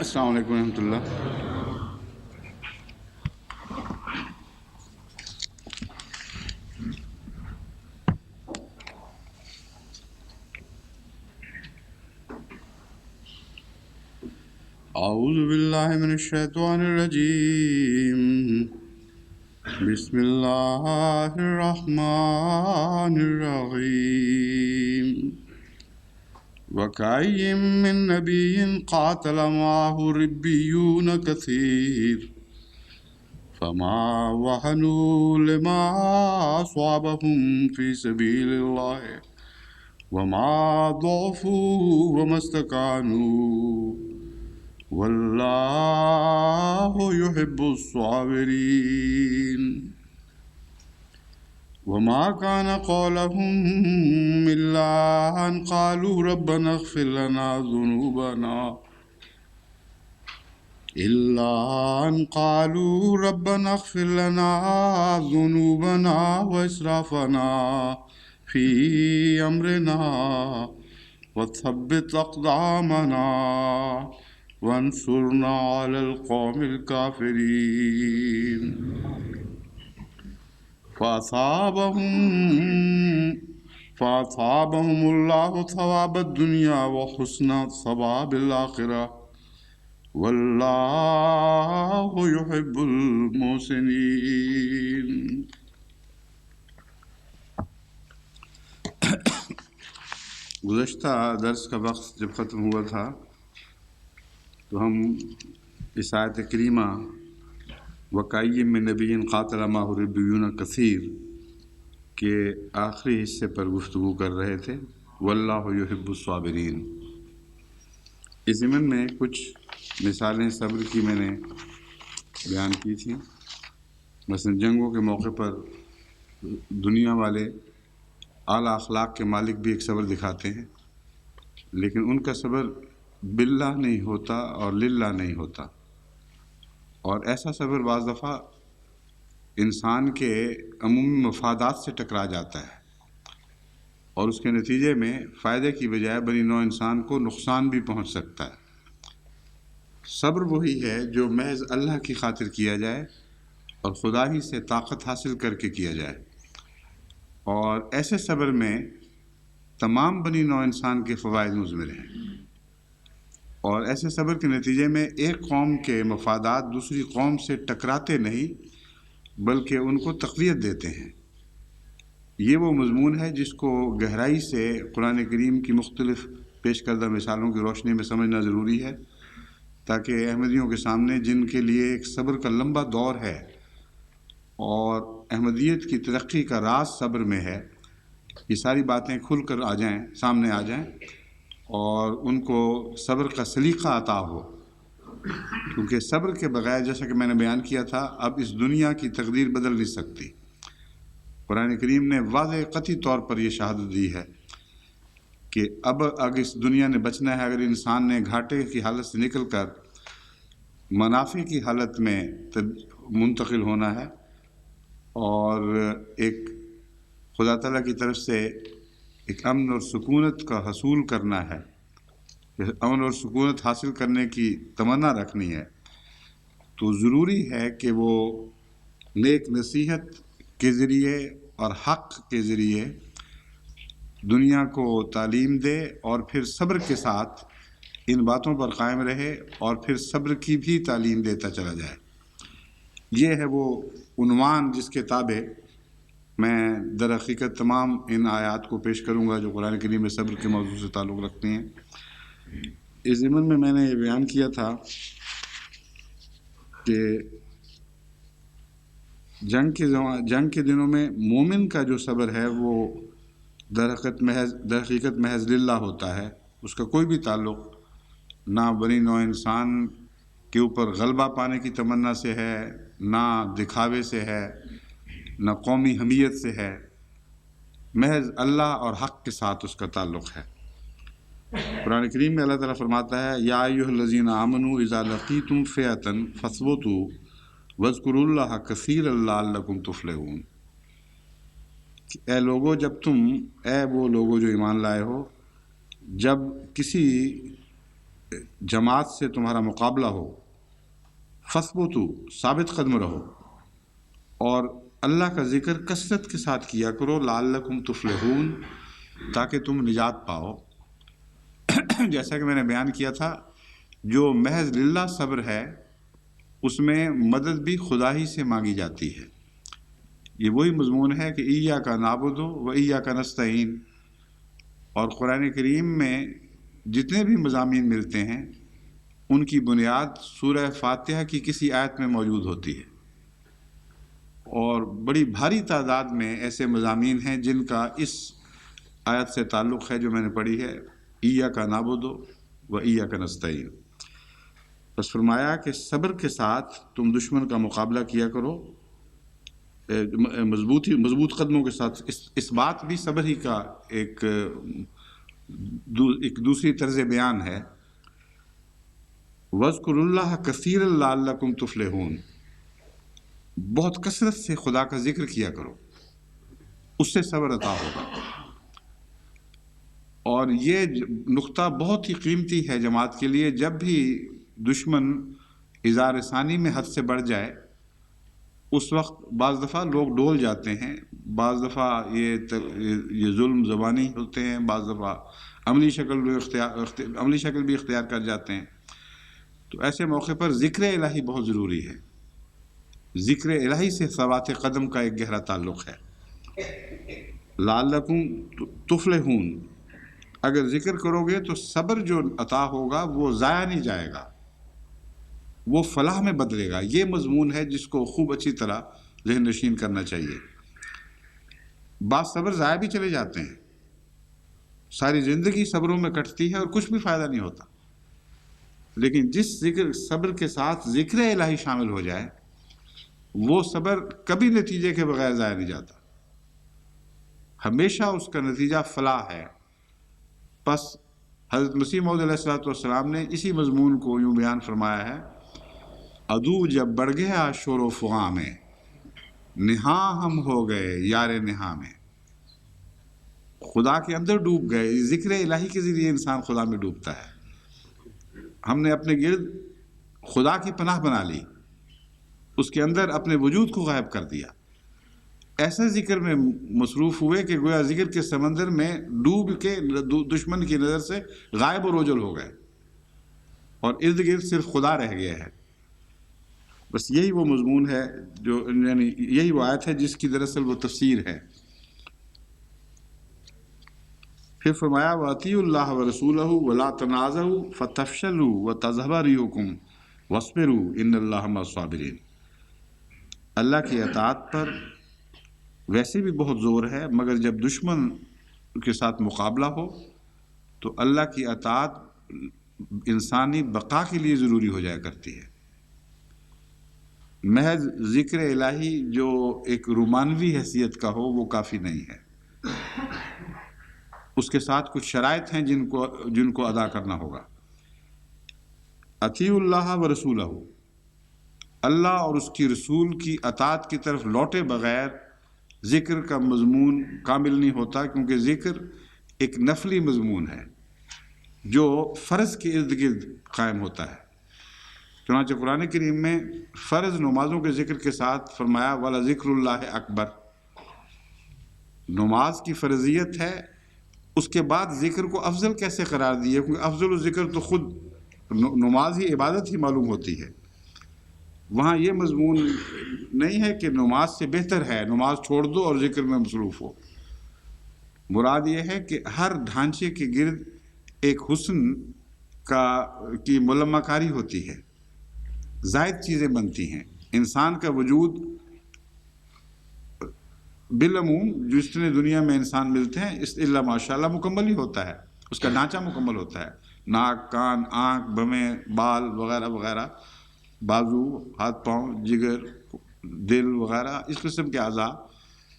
السلام علیکم ورحمۃ اللہ۔ اعوذ باللہ من الشیطان الرجیم، بسم اللہ الرحمن الرحیم۔ وَكَأَيٍّ مِّن نَّبِيٍّ قَاتَلَ مَعَهُ رِبِّيُّونَ كَثِيرٌ فَمَا وَهَنُوا لِمَا أَصَابَهُمْ فِي سَبِيلِ اللَّهِ وَمَا ضَعُفُوا وَمَا اسْتَكَانُوا وَاللَّهُ يُحِبُّ الصَّابِرِينَ۔ وما كان قولهم إلا أن قالوا ربنا اغفر لنا ذنوبنا وإسرافنا في أمرنا وثبت أقدامنا وانصرنا على القوم الكافرين۔ فأصابهم الله ثواب الدنيا وحسن ثواب الآخرة والله يحب المحسنين۔ گزشتہ درس کا وقت جب ختم ہوا تھا تو ہم اس آیت کریمہ وَكَأَيٍّ مِّن نَّبِيٍّ قَاتَلَ مَعَهُ رِبِّيُّونَ كَثِيرٌ کے آخری حصے پر گفتگو کر رہے تھے، وَاللَّهُ يُحِبُّ الصَّابِرِينَ۔ اس ضمن میں کچھ مثالیں صبر کی میں نے بیان کی تھیں۔ مثلا جنگوں کے موقع پر دنیا والے اعلیٰ اخلاق کے مالک بھی ایک صبر دکھاتے ہیں، لیکن ان کا صبر باللہ نہیں ہوتا اور للہ نہیں ہوتا، اور ایسا صبر بعض دفعہ انسان کے عمومی مفادات سے ٹکرا جاتا ہے اور اس کے نتیجے میں فائدے کی بجائے بنی نوع انسان کو نقصان بھی پہنچ سکتا ہے۔ صبر وہی ہے جو محض اللہ کی خاطر کیا جائے اور خدا ہی سے طاقت حاصل کر کے کیا جائے، اور ایسے صبر میں تمام بنی نوع انسان کے فوائد مضمر ہیں، اور ایسے صبر کے نتیجے میں ایک قوم کے مفادات دوسری قوم سے ٹکراتے نہیں بلکہ ان کو تقویت دیتے ہیں۔ یہ وہ مضمون ہے جس کو گہرائی سے قرآن کریم کی مختلف پیش کردہ مثالوں کی روشنی میں سمجھنا ضروری ہے، تاکہ احمدیوں کے سامنے جن کے لیے ایک صبر کا لمبا دور ہے اور احمدیت کی ترقی کا راز صبر میں ہے، یہ ساری باتیں کھل کر سامنے آ جائیں اور ان کو صبر کا سلیقہ عطا ہو، کیونکہ صبر کے بغیر جیسا کہ میں نے بیان کیا تھا اب اس دنیا کی تقدیر بدل نہیں سکتی۔ قرآن کریم نے واضح قطعی طور پر یہ شہادت دی ہے کہ اب اگر اس دنیا نے بچنا ہے، اگر انسان نے گھاٹے کی حالت سے نکل کر منافع کی حالت میں منتقل ہونا ہے اور ایک خدا تعالیٰ کی طرف سے ایک امن اور سکونت کا حصول کرنا ہے، امن اور سکونت حاصل کرنے کی تمنا رکھنی ہے، تو ضروری ہے کہ وہ نیک نصیحت کے ذریعے اور حق کے ذریعے دنیا کو تعلیم دے اور پھر صبر کے ساتھ ان باتوں پر قائم رہے اور پھر صبر کی بھی تعلیم دیتا چلا جائے۔ یہ ہے وہ عنوان جس کے تابع میں در حقیقت تمام ان آیات کو پیش کروں گا جو قرآن کریم میں صبر کے موضوع سے تعلق رکھتی ہیں۔ اس ضمن میں نے یہ بیان کیا تھا کہ جنگ کے دنوں میں مومن کا جو صبر ہے وہ در حقیقت محض للہ ہوتا ہے، اس کا کوئی بھی تعلق نہ بنی نوع انسان کے اوپر غلبہ پانے کی تمنا سے ہے، نہ دکھاوے سے ہے، نہ قومی حمیت سے ہے، محض اللہ اور حق کے ساتھ اس کا تعلق ہے۔ قرآن کریم میں اللہ تعالیٰ فرماتا ہے یا ایھا الذین آمنوا اذا لقیتم فئۃ فاثبتوا واذکروا اللہ کثیرا لعلکم تفلحون۔ اے وہ لوگو جو ایمان لائے ہو، جب کسی جماعت سے تمہارا مقابلہ ہو، فثبتو ثابت قدم رہو، اور اللہ کا ذکر کثرت کے ساتھ کیا کرو، لعلکم تفلحون، تاکہ تم نجات پاؤ۔ جیسا کہ میں نے بیان کیا تھا، جو محض للہ صبر ہے اس میں مدد بھی خدا ہی سے مانگی جاتی ہے۔ یہ وہی مضمون ہے کہ ایاک نعبد و ایاک نستعین، اور قرآن کریم میں جتنے بھی مضامین ملتے ہیں ان کی بنیاد سورہ فاتحہ کی کسی آیت میں موجود ہوتی ہے، اور بڑی بھاری تعداد میں ایسے مضامین ہیں جن کا اس آیت سے تعلق ہے جو میں نے پڑھی ہے، ایاک نعبد و ایاک نستعین۔ بس فرمایا کہ صبر کے ساتھ تم دشمن کا مقابلہ کیا کرو، مضبوط قدموں کے ساتھ۔ اس بات بھی صبر ہی کا ایک دوسری طرز بیان ہے۔ وَاذْكُرُوا اللَّهَ كَثِيرًا لَعَلَّكُمْ تُفْلِحُونَ، بہت کثرت سے خدا کا ذکر کیا کرو، اس سے صبر عطا ہوگا۔ اور یہ نقطہ بہت ہی قیمتی ہے جماعت کے لیے۔ جب بھی دشمن اظہار ثانی میں حد سے بڑھ جائے اس وقت بعض دفعہ لوگ ڈول جاتے ہیں، بعض دفعہ یہ ظلم زبانی ہوتے ہیں، بعض دفعہ عملی شکل بھی اختیار کر جاتے ہیں۔ تو ایسے موقع پر ذکر الہی بہت ضروری ہے۔ ذکر الہی سے ثبات قدم کا ایک گہرا تعلق ہے۔ لعلکم تفلحون، اگر ذکر کرو گے تو صبر جو عطا ہوگا وہ ضائع نہیں جائے گا، وہ فلاح میں بدلے گا۔ یہ مضمون ہے جس کو خوب اچھی طرح ذہن نشین کرنا چاہیے۔ بعض صبر ضائع بھی چلے جاتے ہیں، ساری زندگی صبروں میں کٹتی ہے اور کچھ بھی فائدہ نہیں ہوتا، لیکن جس صبر کے ساتھ ذکر الہی شامل ہو جائے وہ صبر کبھی نتیجے کے بغیر ضائع نہیں جاتا، ہمیشہ اس کا نتیجہ فلاح ہے۔ پس حضرت مسیح موعود علیہ الصلوۃ والسلام نے اسی مضمون کو یوں بیان فرمایا ہے، عدو جب بڑھ گیا شور و فغاں میں، نہاں ہم ہو گئے یار نہاں میں۔ خدا کے اندر ڈوب گئے، ذکر الہی کے ذریعے انسان خدا میں ڈوبتا ہے۔ ہم نے اپنے گرد خدا کی پناہ بنا لی، اس کے اندر اپنے وجود کو غائب کر دیا، ایسا ذکر میں مصروف ہوئے کہ گویا ذکر کے سمندر میں ڈوب کے دشمن کی نظر سے غائب و روجل ہو گئے، اور ارد گرد صرف خدا رہ گیا ہے۔ بس یہی وہ مضمون ہے جو یعنی یہی وہ آیت ہے جس کی دراصل وہ تفسیر ہے۔ پھر فرمایا وَأَطِیعُوا اللَّهَ وَرَسُولَهُ وَلَا تَنَازَعُوا فَتَفْشَلُوا وَتَذْهَبَ رِیحُکُمْ وَاصْبِرُوا إِنَّ اللَّهَ مَعَ الصَّابِرِینَ۔ اللہ کی اطاعت پر ویسے بھی بہت زور ہے، مگر جب دشمن کے ساتھ مقابلہ ہو تو اللہ کی اطاعت انسانی بقا کے لیے ضروری ہو جایا کرتی ہے۔ محض ذکر الہی جو ایک رومانوی حیثیت کا ہو وہ کافی نہیں ہے، اس کے ساتھ کچھ شرائط ہیں جن کو ادا کرنا ہوگا۔ اطیعوا اللہ و رسولہ، اللہ اور اس کی رسول کی اطاعت کی طرف لوٹے بغیر ذکر کا مضمون کامل نہیں ہوتا، کیونکہ ذکر ایک نفلی مضمون ہے جو فرض کے ارد گرد قائم ہوتا ہے۔ چنانچہ قرآن کریم میں فرض نمازوں کے ذکر کے ساتھ فرمایا وَلَذِکْرُ اللَّهِ اکبر، نماز کی فرضیت ہے، اس کے بعد ذکر کو افضل کیسے قرار دیا؟ کیونکہ افضل الذکر تو خود نماز ہی عبادت ہی معلوم ہوتی ہے۔ وہاں یہ مضمون نہیں ہے کہ نماز سے بہتر ہے نماز چھوڑ دو اور ذکر میں مصروف ہو۔ مراد یہ ہے کہ ہر ڈھانچے کے گرد ایک حسن کی ملمہ کاری ہوتی ہے، زائد چیزیں بنتی ہیں۔ انسان کا وجود بالعموم جتنے دنیا میں انسان ملتے ہیں اللہ ماشاء اللہ مکمل ہی ہوتا ہے، اس کا ڈھانچہ مکمل ہوتا ہے، ناک، کان، آنکھ، بھویں، بال وغیرہ وغیرہ، بازو، ہاتھ پاؤں، جگر، دل وغیرہ، اس قسم کے اعضاء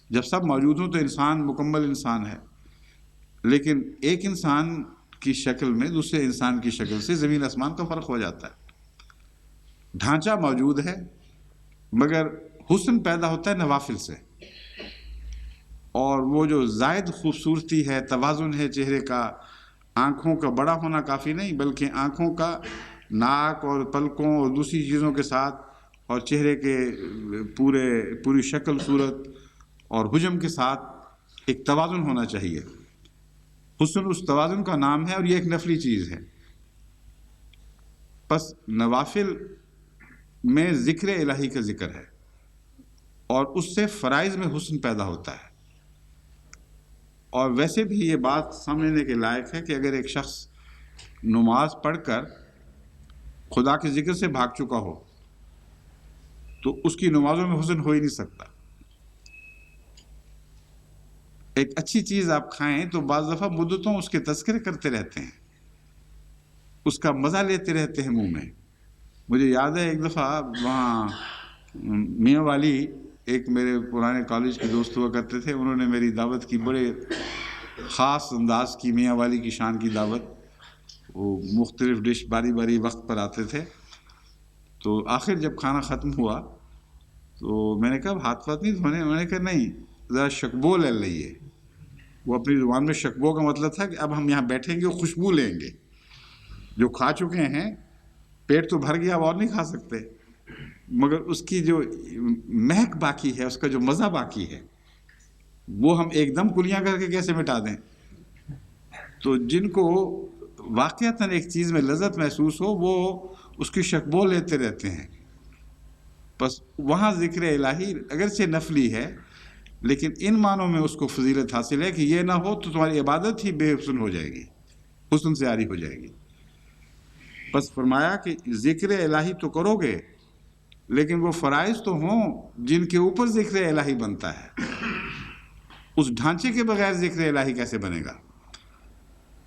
جب سب موجود ہوں تو انسان مکمل انسان ہے۔ لیکن ایک انسان کی شکل میں دوسرے انسان کی شکل سے زمین آسمان کا فرق ہو جاتا ہے۔ ڈھانچہ موجود ہے مگر حسن پیدا ہوتا ہے نوافل سے، اور وہ جو زائد خوبصورتی ہے، توازن ہے چہرے کا، آنکھوں کا بڑا ہونا کافی نہیں، بلکہ آنکھوں کا ناک اور پلکوں اور دوسری چیزوں کے ساتھ اور چہرے کے پوری شکل صورت اور حجم کے ساتھ ایک توازن ہونا چاہیے۔ حسن اس توازن کا نام ہے، اور یہ ایک نفلی چیز ہے۔ پس نوافل میں ذکر الہی کا ذکر ہے، اور اس سے فرائض میں حسن پیدا ہوتا ہے۔ اور ویسے بھی یہ بات سمجھنے کے لائق ہے کہ اگر ایک شخص نماز پڑھ کر خدا کے ذکر سے بھاگ چکا ہو تو اس کی نمازوں میں حسن ہو ہی نہیں سکتا۔ ایک اچھی چیز آپ کھائیں تو بعض دفعہ مدتوں اس کے تذکرے کرتے رہتے ہیں، اس کا مزہ لیتے رہتے ہیں منہ میں۔ مجھے یاد ہے ایک دفعہ وہاں میاں والی، ایک میرے پرانے کالج کے دوست ہوا کرتے تھے، انہوں نے میری دعوت کی، بڑے خاص انداز کی میاں والی کی شان کی دعوت، وہ مختلف ڈش باری باری وقت پر آتے تھے۔ تو آخر جب کھانا ختم ہوا تو میں نے کہا ہاتھ نہیں دھونے؟ میں نے کہا نہیں، ذرا شکبو لے لئیے۔ وہ اپنی زبان میں شکبو کا مطلب تھا کہ اب ہم یہاں بیٹھیں گے اور خوشبو لیں گے، جو کھا چکے ہیں پیٹ تو بھر گیا، اب اور نہیں کھا سکتے، مگر اس کی جو مہک باقی ہے، اس کا جو مزہ باقی ہے، وہ ہم ایک دم کلیاں کر کے کیسے مٹا دیں؟ تو جن کو واقعتاً ایک چیز میں لذت محسوس ہو وہ اس کی شکبو لیتے رہتے ہیں۔ بس وہاں ذکر الہی اگرچہ نفلی ہے، لیکن ان معنوں میں اس کو فضیلت حاصل ہے کہ یہ نہ ہو تو تمہاری عبادت ہی بے حسن ہو جائے گی، حسن سے عاری ہو جائے گی۔ بس فرمایا کہ ذکر الہی تو کرو گے، لیکن وہ فرائض تو ہوں جن کے اوپر ذکر الہی بنتا ہے۔ اس ڈھانچے کے بغیر ذکر الہی کیسے بنے گا؟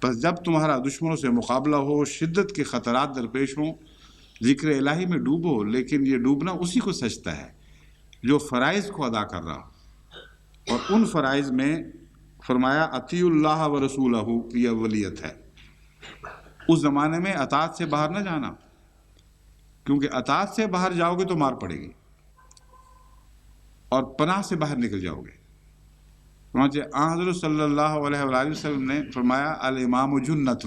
بس جب تمہارا دشمنوں سے مقابلہ ہو، شدت کے خطرات درپیش ہوں، ذکر الہی میں ڈوبو، لیکن یہ ڈوبنا اسی کو سجتا ہے جو فرائض کو ادا کر رہا ہو۔ اور ان فرائض میں فرمایا اطیعوا اللہ و رسولہ کی اولیت ہے۔ اس زمانے میں اطاعت سے باہر نہ جانا، کیونکہ اطاعت سے باہر جاؤ گے تو مار پڑے گی اور پناہ سے باہر نکل جاؤ گے۔ چنانچہ حضرت صلی اللہ علیہ وآلہ وسلم نے فرمایا الامام جنۃ،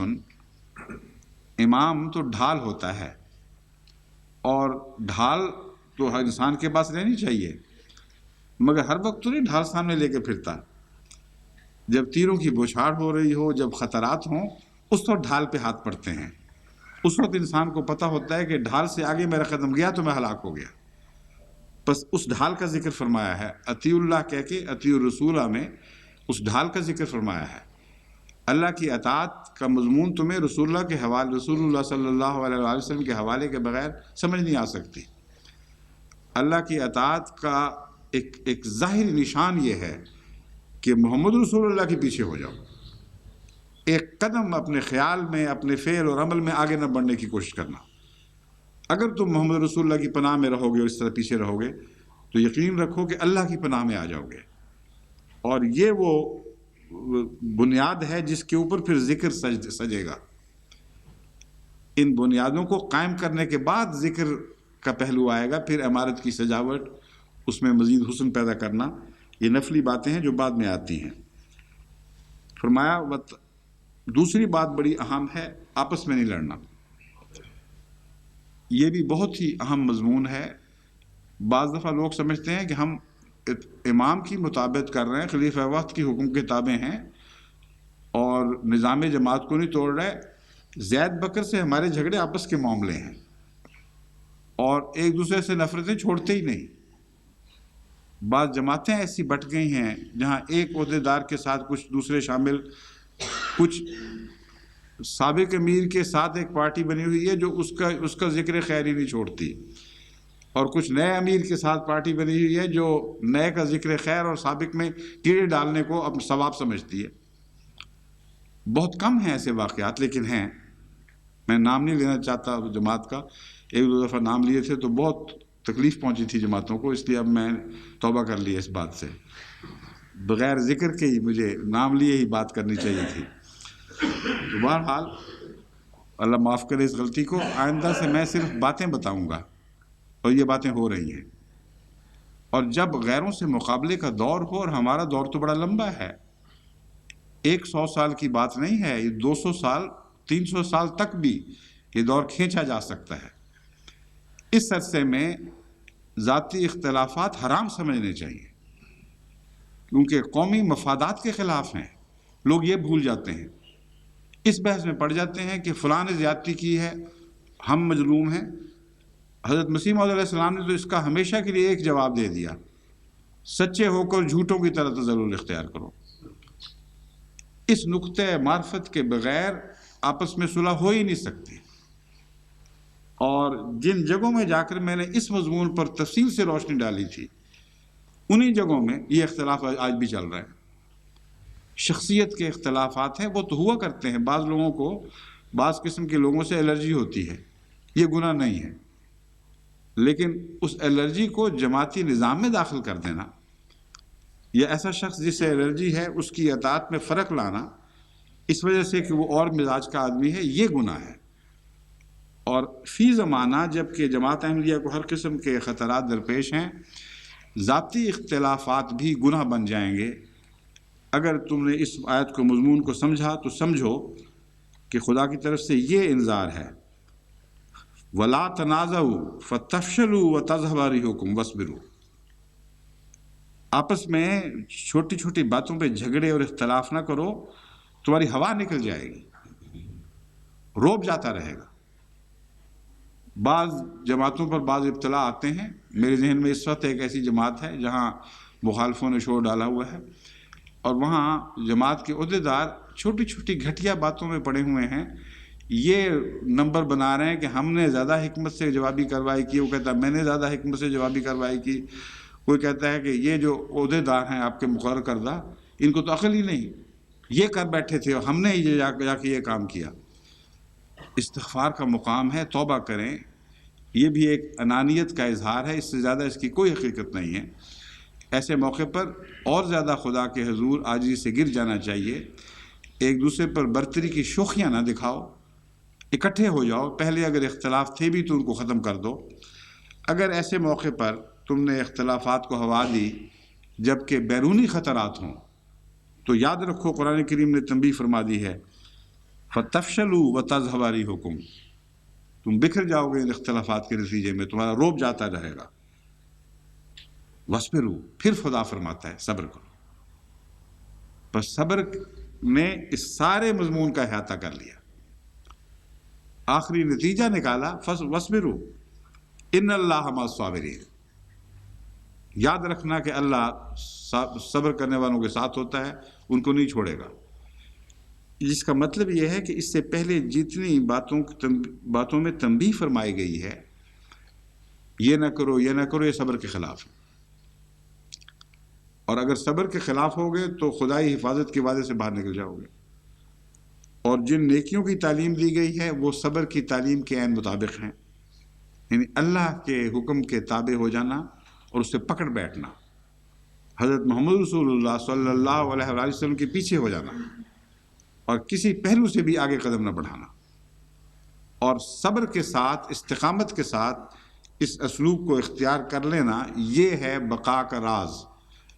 امام تو ڈھال ہوتا ہے، اور ڈھال تو ہر انسان کے پاس رہنی چاہیے، مگر ہر وقت تو نہیں ڈھال سامنے لے کے پھرتا۔ جب تیروں کی بوچھاڑ ہو رہی ہو، جب خطرات ہوں، اس وقت ڈھال پہ ہاتھ پڑتے ہیں۔ اس وقت انسان کو پتہ ہوتا ہے کہ ڈھال سے آگے میرا قدم گیا تو میں ہلاک ہو گیا۔ بس اس ڈھال کا ذکر فرمایا ہے، اطیعوا اللہ کہہ کے اطیعوا الرسولہ میں اس ڈھال کا ذکر فرمایا ہے۔ اللہ کی اطاعت کا مضمون تمہیں رسول اللہ کے حوالے، رسول اللہ صلی اللہ علیہ وآلہ وسلم کے حوالے کے بغیر سمجھ نہیں آ سکتی۔ اللہ کی اطاعت کا ایک ظاہری نشان یہ ہے کہ محمد رسول اللہ کے پیچھے ہو جاؤ، ایک قدم اپنے خیال میں، اپنے فعل اور عمل میں آگے نہ بڑھنے کی کوشش کرنا۔ اگر تم محمد رسول اللہ کی پناہ میں رہو گے اور اس طرح پیچھے رہو گے تو یقین رکھو کہ اللہ کی پناہ میں آ جاؤ گے، اور یہ وہ بنیاد ہے جس کے اوپر پھر ذکر سجے گا۔ ان بنیادوں کو قائم کرنے کے بعد ذکر کا پہلو آئے گا، پھر عمارت کی سجاوٹ، اس میں مزید حسن پیدا کرنا، یہ نفلی باتیں ہیں جو بعد میں آتی ہیں۔ فرمایا دوسری بات بڑی اہم ہے، آپس میں نہیں لڑنا۔ یہ بھی بہت ہی اہم مضمون ہے۔ بعض دفعہ لوگ سمجھتے ہیں کہ ہم امام کی مطابقت کر رہے ہیں، خلیفہ وقت کی حکم کتابیں ہیں اور نظام جماعت کو نہیں توڑ رہے، زید بکر سے ہمارے جھگڑے آپس کے معاملے ہیں اور ایک دوسرے سے نفرتیں چھوڑتے ہی نہیں۔ بعض جماعتیں ایسی بٹ گئی ہیں جہاں ایک عہدیدار کے ساتھ کچھ دوسرے شامل، کچھ سابق امیر کے ساتھ ایک پارٹی بنی ہوئی ہے جو اس کا ذکر خیر ہی نہیں چھوڑتی، اور کچھ نئے امیر کے ساتھ پارٹی بنی ہوئی ہے جو نئے کا ذکر خیر اور سابق میں کیڑے ڈالنے کو اپنا ثواب سمجھتی ہے۔ بہت کم ہیں ایسے واقعات، لیکن ہیں۔ میں نام نہیں لینا چاہتا جماعت کا، ایک دو دفعہ نام لیے تھے تو بہت تکلیف پہنچی تھی جماعتوں کو، اس لیے اب میں توبہ کر لی اس بات سے، بغیر ذکر کے ہی مجھے نام لیے ہی بات کرنی چاہیے تھی۔ تو بہرحال اللہ معاف کرے اس غلطی کو، آئندہ سے میں صرف باتیں بتاؤں گا، اور یہ باتیں ہو رہی ہیں۔ اور جب غیروں سے مقابلے کا دور ہو، اور ہمارا دور تو بڑا لمبا ہے، ایک 100 سال کی بات نہیں ہے، یہ 200 سال 300 سال تک بھی یہ دور کھینچا جا سکتا ہے۔ اس عرصے میں ذاتی اختلافات حرام سمجھنے چاہیے، کیونکہ قومی مفادات کے خلاف ہیں۔ لوگ یہ بھول جاتے ہیں، اس بحث میں پڑ جاتے ہیں کہ فلاں نے زیادتی کی ہے، ہم مظلوم ہیں۔ حضرت مسیح موعود علیہ السلام نے تو اس کا ہمیشہ کے لیے ایک جواب دے دیا، سچے ہو کر جھوٹوں کی طرح تظلل اختیار کرو۔ اس نقطۂ معرفت کے بغیر آپس میں صلح ہو ہی نہیں سکتی۔ اور جن جگہوں میں جا کر میں نے اس مضمون پر تفصیل سے روشنی ڈالی تھی، انہی جگہوں میں یہ اختلاف آج بھی چل رہا ہے۔ شخصیت کے اختلافات ہیں، وہ تو ہوا کرتے ہیں، بعض لوگوں کو بعض قسم کے لوگوں سے الرجی ہوتی ہے، یہ گناہ نہیں ہے، لیکن اس الرجی کو جماعتی نظام میں داخل کر دینا یا ایسا شخص جس سے الرجی ہے اس کی اطاعت میں فرق لانا اس وجہ سے کہ وہ اور مزاج کا آدمی ہے، یہ گناہ ہے۔ اور فی زمانہ جب کہ جماعت احمدیہ کو ہر قسم کے خطرات درپیش ہیں، ذاتی اختلافات بھی گناہ بن جائیں گے۔ اگر تم نے اس آیت کو مضمون کو سمجھا تو سمجھو کہ خدا کی طرف سے یہ انذار ہے، وَلَا تَنَازَعُوا فَتَفْشَلُوا وَتَذْهَبَ رِيحُكُمْ وَاصْبِرُوا۔ آپس میں چھوٹی چھوٹی باتوں پہ جھگڑے اور اختلاف نہ کرو، تمہاری ہوا نکل جائے گی، روب جاتا رہے گا۔ بعض جماعتوں پر بعض ابتلا آتے ہیں۔ میرے ذہن میں اس وقت ایک ایسی جماعت ہے جہاں مخالفوں نے شور ڈالا ہوا ہے، اور وہاں جماعت کے عہدیدار چھوٹی چھوٹی گھٹیا باتوں میں پڑے ہوئے ہیں، یہ نمبر بنا رہے ہیں کہ ہم نے زیادہ حکمت سے جوابی کارروائی کی، وہ کہتا ہے میں نے زیادہ حکمت سے جوابی کارروائی کی، کوئی کہتا ہے کہ یہ جو عہدیدار ہیں آپ کے مقرر کردہ، ان کو تو عقل ہی نہیں، یہ کر بیٹھے تھے اور ہم نے یہ جا کے یہ کام کیا۔ استغفار کا مقام ہے، توبہ کریں، یہ بھی ایک انانیت کا اظہار ہے، اس سے زیادہ اس کی کوئی حقیقت نہیں ہے۔ ایسے موقع پر اور زیادہ خدا کے حضور عاجزی سے گر جانا چاہیے، ایک دوسرے پر برتری کی شوخیاں نہ دکھاؤ، اکٹھے ہو جاؤ، پہلے اگر اختلاف تھے بھی تو ان کو ختم کر دو۔ اگر ایسے موقع پر تم نے اختلافات کو ہوا دی جبکہ بیرونی خطرات ہوں تو یاد رکھو قرآن کریم نے تنبیہ فرما دی ہے، فَتَفْشَلُوا وَتَذْهَبَ رِيحُكُمْ، تم بکھر جاؤ گے ان اختلافات کے نتیجے میں، تمہارا روب جاتا رہے گا۔ وَاصْبِرُوا، پھر خدا فرماتا ہے صبر کرو۔ بس صبر نے اس سارے مضمون کا احاطہ کر لیا، آخری نتیجہ نکالا وَاصْبِرُوا إِنَّ اللَّهَ مَعَ الصَّابِرِينَ۔ یاد رکھنا کہ اللہ صبر کرنے والوں کے ساتھ ہوتا ہے، ان کو نہیں چھوڑے گا۔ جس کا مطلب یہ ہے کہ اس سے پہلے جتنی باتوں میں تنبیہ فرمائی گئی ہے، یہ نہ کرو یہ نہ کرو، یہ صبر کے خلاف ہے، اور اگر صبر کے خلاف ہوگے تو خدائی حفاظت کے وعدے سے باہر نکل جاؤ گے۔ اور جن نیکیوں کی تعلیم دی گئی ہے وہ صبر کی تعلیم کے عین مطابق ہیں، یعنی اللہ کے حکم کے تابع ہو جانا اور اس سے پکڑ بیٹھنا، حضرت محمد رسول اللہ صلی اللہ علیہ وآلہ وسلم کے پیچھے ہو جانا اور کسی پہلو سے بھی آگے قدم نہ بڑھانا، اور صبر کے ساتھ استقامت کے ساتھ اس اسلوب کو اختیار کر لینا، یہ ہے بقا کا راز،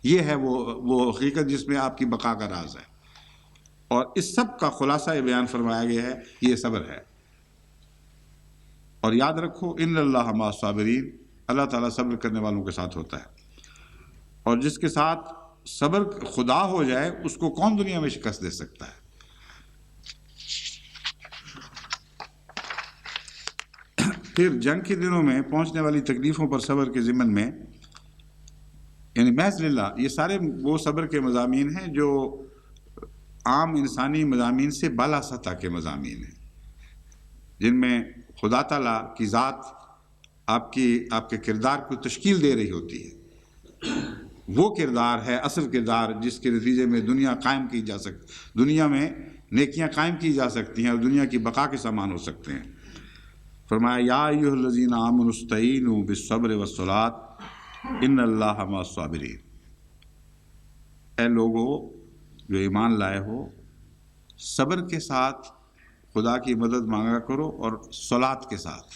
یہ ہے وہ حقیقت جس میں آپ کی بقا کا راز ہے۔ اور اس سب کا خلاصہ بیان فرمایا گیا ہے، یہ صبر ہے۔ اور یاد رکھو ان اللہ مع الصابرین، اللہ تعالیٰ صبر کرنے والوں کے ساتھ ہوتا ہے، اور جس کے ساتھ صبر خدا ہو جائے اس کو کون دنیا میں شکست دے سکتا ہے۔ پھر جنگ کے دنوں میں پہنچنے والی تکلیفوں پر صبر کے ضمن میں، یعنی محض للہ، یہ سارے وہ صبر کے مضامین ہیں جو عام انسانی مضامین سے بالا سطح کے مضامین ہیں، جن میں خدا تعالیٰ کی ذات آپ کے کردار کو تشکیل دے رہی ہوتی ہے۔ وہ کردار ہے اصل کردار جس کے نتیجے میں دنیا قائم کی جا سکتی، دنیا میں نیکیاں قائم کی جا سکتی ہیں اور دنیا کی بقا کے سامان ہو سکتے ہیں۔ فرمایا یا ایھا الذین آمنوا استعینوا بالصبر والصلاۃ ان اللہ مع الصابرین۔ اے لوگو جو ایمان لائے ہو، صبر کے ساتھ خدا کی مدد مانگا کرو، اور صلاۃ کے ساتھ،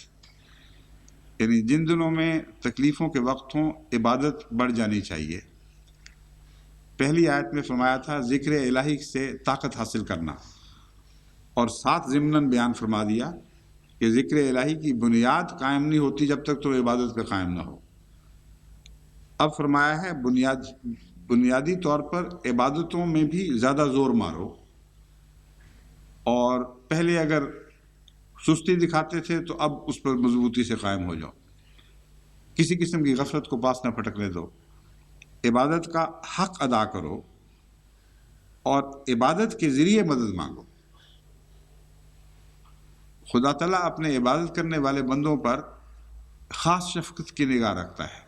یعنی جن دنوں میں تکلیفوں کے وقت ہوں عبادت بڑھ جانی چاہیے۔ پہلی آیت میں فرمایا تھا ذکر الہی سے طاقت حاصل کرنا، اور ساتھ ضمناً بیان فرما دیا کہ ذکر الہی کی بنیاد قائم نہیں ہوتی جب تک تو عبادت پہ قائم نہ ہو۔ اب فرمایا ہے بنیادی طور پر عبادتوں میں بھی زیادہ زور مارو، اور پہلے اگر سستی دکھاتے تھے تو اب اس پر مضبوطی سے قائم ہو جاؤ، کسی قسم کی غفلت کو پاس نہ پھٹکنے دو، عبادت کا حق ادا کرو اور عبادت کے ذریعے مدد مانگو۔ خدا تعالیٰ اپنے عبادت کرنے والے بندوں پر خاص شفقت کی نگاہ رکھتا ہے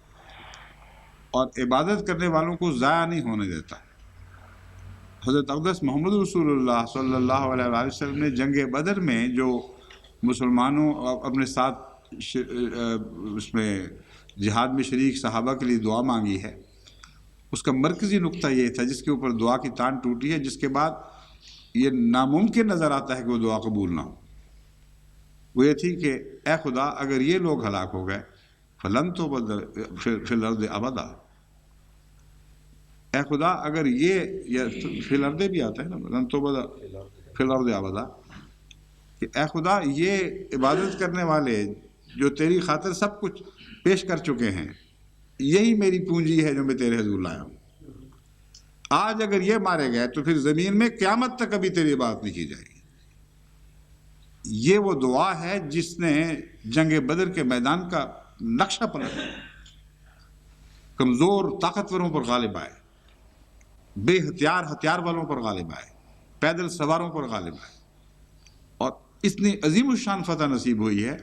اور عبادت کرنے والوں کو ضائع نہیں ہونے دیتا۔ حضرت اقدس محمد رسول اللہ صلی اللہ علیہ وآلہ وسلم نے جنگ بدر میں جو مسلمانوں اپنے ساتھ اس میں جہاد میں شریک صحابہ کے لیے دعا مانگی ہے، اس کا مرکزی نقطہ یہ تھا جس کے اوپر دعا کی تان ٹوٹی ہے، جس کے بعد یہ ناممکن نظر آتا ہے کہ وہ دعا قبول نہ ہو۔ وہ یہ تھی کہ اے خدا اگر یہ لوگ ہلاک ہو گئے فلن تو فی الارض ابدا، اے خدا اگر یہ فی الارض بھی آتا ہے نا، لن تو بدا فی الارض ابدا، کہ اے خدا یہ عبادت کرنے والے جو تیری خاطر سب کچھ پیش کر چکے ہیں، یہی میری پونجی ہے جو میں تیرے حضور لایا ہوں، آج اگر یہ مارے گئے تو پھر زمین میں قیامت تک کبھی تیری بات نہیں کی جائے گی۔ یہ وہ دعا ہے جس نے جنگ بدر کے میدان کا نقشہ پلٹ دیا، کمزور طاقتوروں پر غالب آئے، بے ہتھیار والوں پر غالب آئے، پیدل سواروں پر غالب آئے، اور اتنی عظیم الشان فتح نصیب ہوئی ہے۔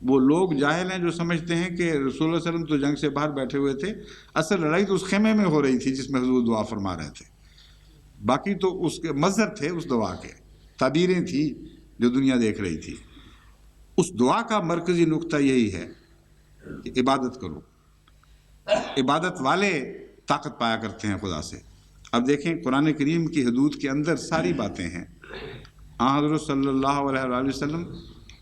وہ لوگ جاہل ہیں جو سمجھتے ہیں کہ رسول اللہ صلی اللہ علیہ وسلم تو جنگ سے باہر بیٹھے ہوئے تھے، اصل لڑائی تو اس خیمے میں ہو رہی تھی جس میں حضور دعا فرما رہے تھے، باقی تو اس کے مظہر تھے اس دعا کے، تعبیریں تھیں جو دنیا دیکھ رہی تھی۔ اس دعا کا مرکزی نقطہ یہی ہے کہ عبادت کرو، عبادت والے طاقت پایا کرتے ہیں خدا سے۔ اب دیکھیں قرآن کریم کی حدود کے اندر ساری باتیں ہیں، حضرت صلی اللہ علیہ وآلہ وسلم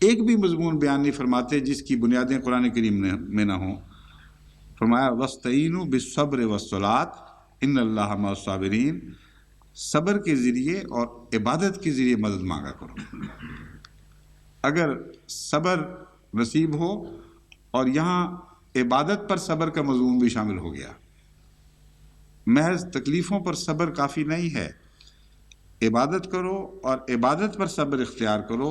ایک بھی مضمون بیان نہیں فرماتے جس کی بنیادیں قرآن کریم میں نہ ہوں۔ فرمایا وَاسْتَعِینُوا بِالصَّبْرِ وَالصَّلَاةِ إِنَّ اللَّهَ مَعَ الصَّابِرِينَ، صبر کے ذریعے اور عبادت کے ذریعے مدد مانگا کرو۔ اگر صبر نصیب ہو، اور یہاں عبادت پر صبر کا مضمون بھی شامل ہو گیا، محض تکلیفوں پر صبر کافی نہیں ہے، عبادت کرو اور عبادت پر صبر اختیار کرو،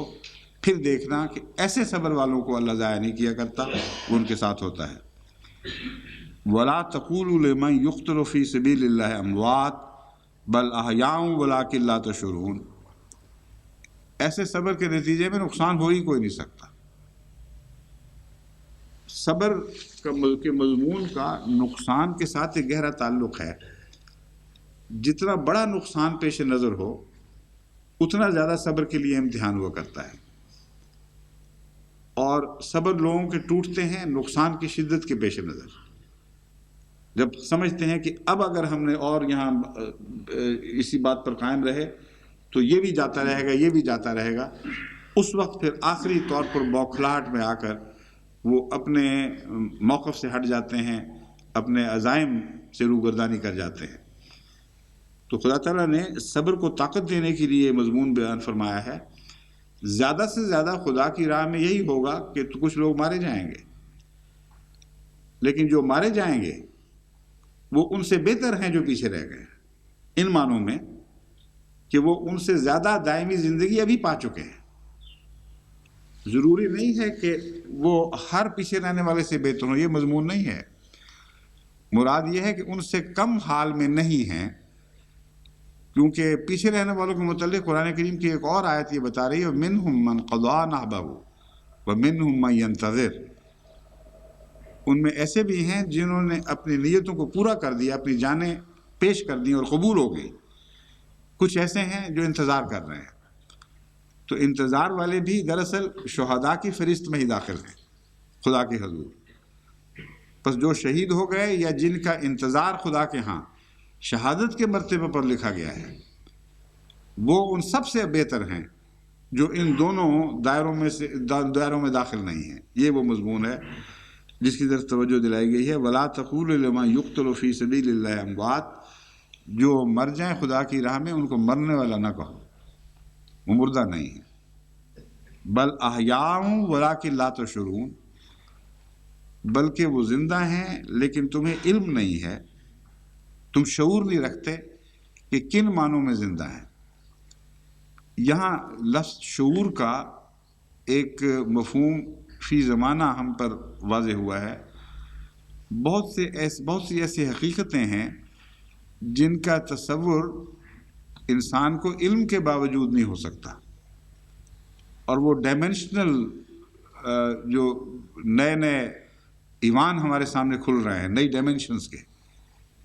پھر دیکھنا کہ ایسے صبر والوں کو اللہ ضائع نہیں کیا کرتا، وہ ان کے ساتھ ہوتا ہے۔ وَلَا تَقُولُوا لِمَنْ يُقْتَلُ فِي سَبِيلِ اللَّهِ أَمْوَاتٌ بَلْ أَحْيَاءٌ وَلَٰكِن لَا تَشْعُرُونَ، ایسے صبر کے نتیجے میں نقصان ہو ہی کوئی نہیں سکتا۔ صبر کے مضمون کا نقصان کے ساتھ ایک گہرا تعلق ہے، جتنا بڑا نقصان پیش نظر ہو اتنا زیادہ صبر کے لیے امتحان ہوا کرتا ہے، اور صبر لوگوں کے ٹوٹتے ہیں نقصان کی شدت کے پیش نظر، جب سمجھتے ہیں کہ اب اگر ہم نے اور یہاں اسی بات پر قائم رہے تو یہ بھی جاتا رہے گا، یہ بھی جاتا رہے گا، اس وقت پھر آخری طور پر بوکھلاہٹ میں آ کر وہ اپنے موقف سے ہٹ جاتے ہیں، اپنے عزائم سے روگردانی کر جاتے ہیں۔ تو خدا تعالیٰ نے صبر کو طاقت دینے کے لیے مضمون بیان فرمایا ہے۔ زیادہ سے زیادہ خدا کی راہ میں یہی ہوگا کہ تو کچھ لوگ مارے جائیں گے، لیکن جو مارے جائیں گے وہ ان سے بہتر ہیں جو پیچھے رہ گئے، ان معنوں میں کہ وہ ان سے زیادہ دائمی زندگی ابھی پا چکے ہیں۔ ضروری نہیں ہے کہ وہ ہر پیچھے رہنے والے سے بہتر ہوں، یہ مضمون نہیں ہے، مراد یہ ہے کہ ان سے کم حال میں نہیں ہیں، کیونکہ پیچھے رہنے والوں کے متعلق قرآن کریم کی ایک اور آیت یہ بتا رہی ہے وَمِنْهُمْ مَنْ قَضَىٰ نَحْبَهُ وَمِنْهُمْ مَنْ يَنْتَظِرُ، ان میں ایسے بھی ہیں جنہوں نے اپنی نیتوں کو پورا کر دیا، اپنی جانیں پیش کر دیں اور قبول ہو گئی، کچھ ایسے ہیں جو انتظار کر رہے ہیں۔ تو انتظار والے بھی دراصل شہداء کی فہرست میں ہی داخل ہیں خدا کے حضور۔ پس جو شہید ہو گئے یا جن کا انتظار خدا کے ہاں شہادت کے مرتبے پر لکھا گیا ہے، وہ ان سب سے بہتر ہیں جو ان دونوں دائروں میں داخل نہیں ہیں۔ یہ وہ مضمون ہے جس کی طرف توجہ دلائی گئی ہے۔ وَلَا تَقُولُوا لِمَنْ يُقْتَلُ فِي سَبِيلِ اللَّهِ أَمْوَاتٌ، جو مر جائیں خدا کی راہ میں ان کو مرنے والا نہ کہو، وہ مردہ نہیں ہے، بل احیاء ولکن لا تشعرون، بلکہ وہ زندہ ہیں لیکن تمہیں علم نہیں ہے، تم شعور نہیں رکھتے کہ کن معنوں میں زندہ ہیں۔ یہاں لفظ شعور کا ایک مفہوم فی زمانہ ہم پر واضح ہوا ہے۔ بہت سی ایسی حقیقتیں ہیں جن کا تصور انسان کو علم کے باوجود نہیں ہو سکتا، اور وہ ڈائمینشنل جو نئے نئے ایوان ہمارے سامنے کھل رہے ہیں، نئی ڈائمینشنز کے،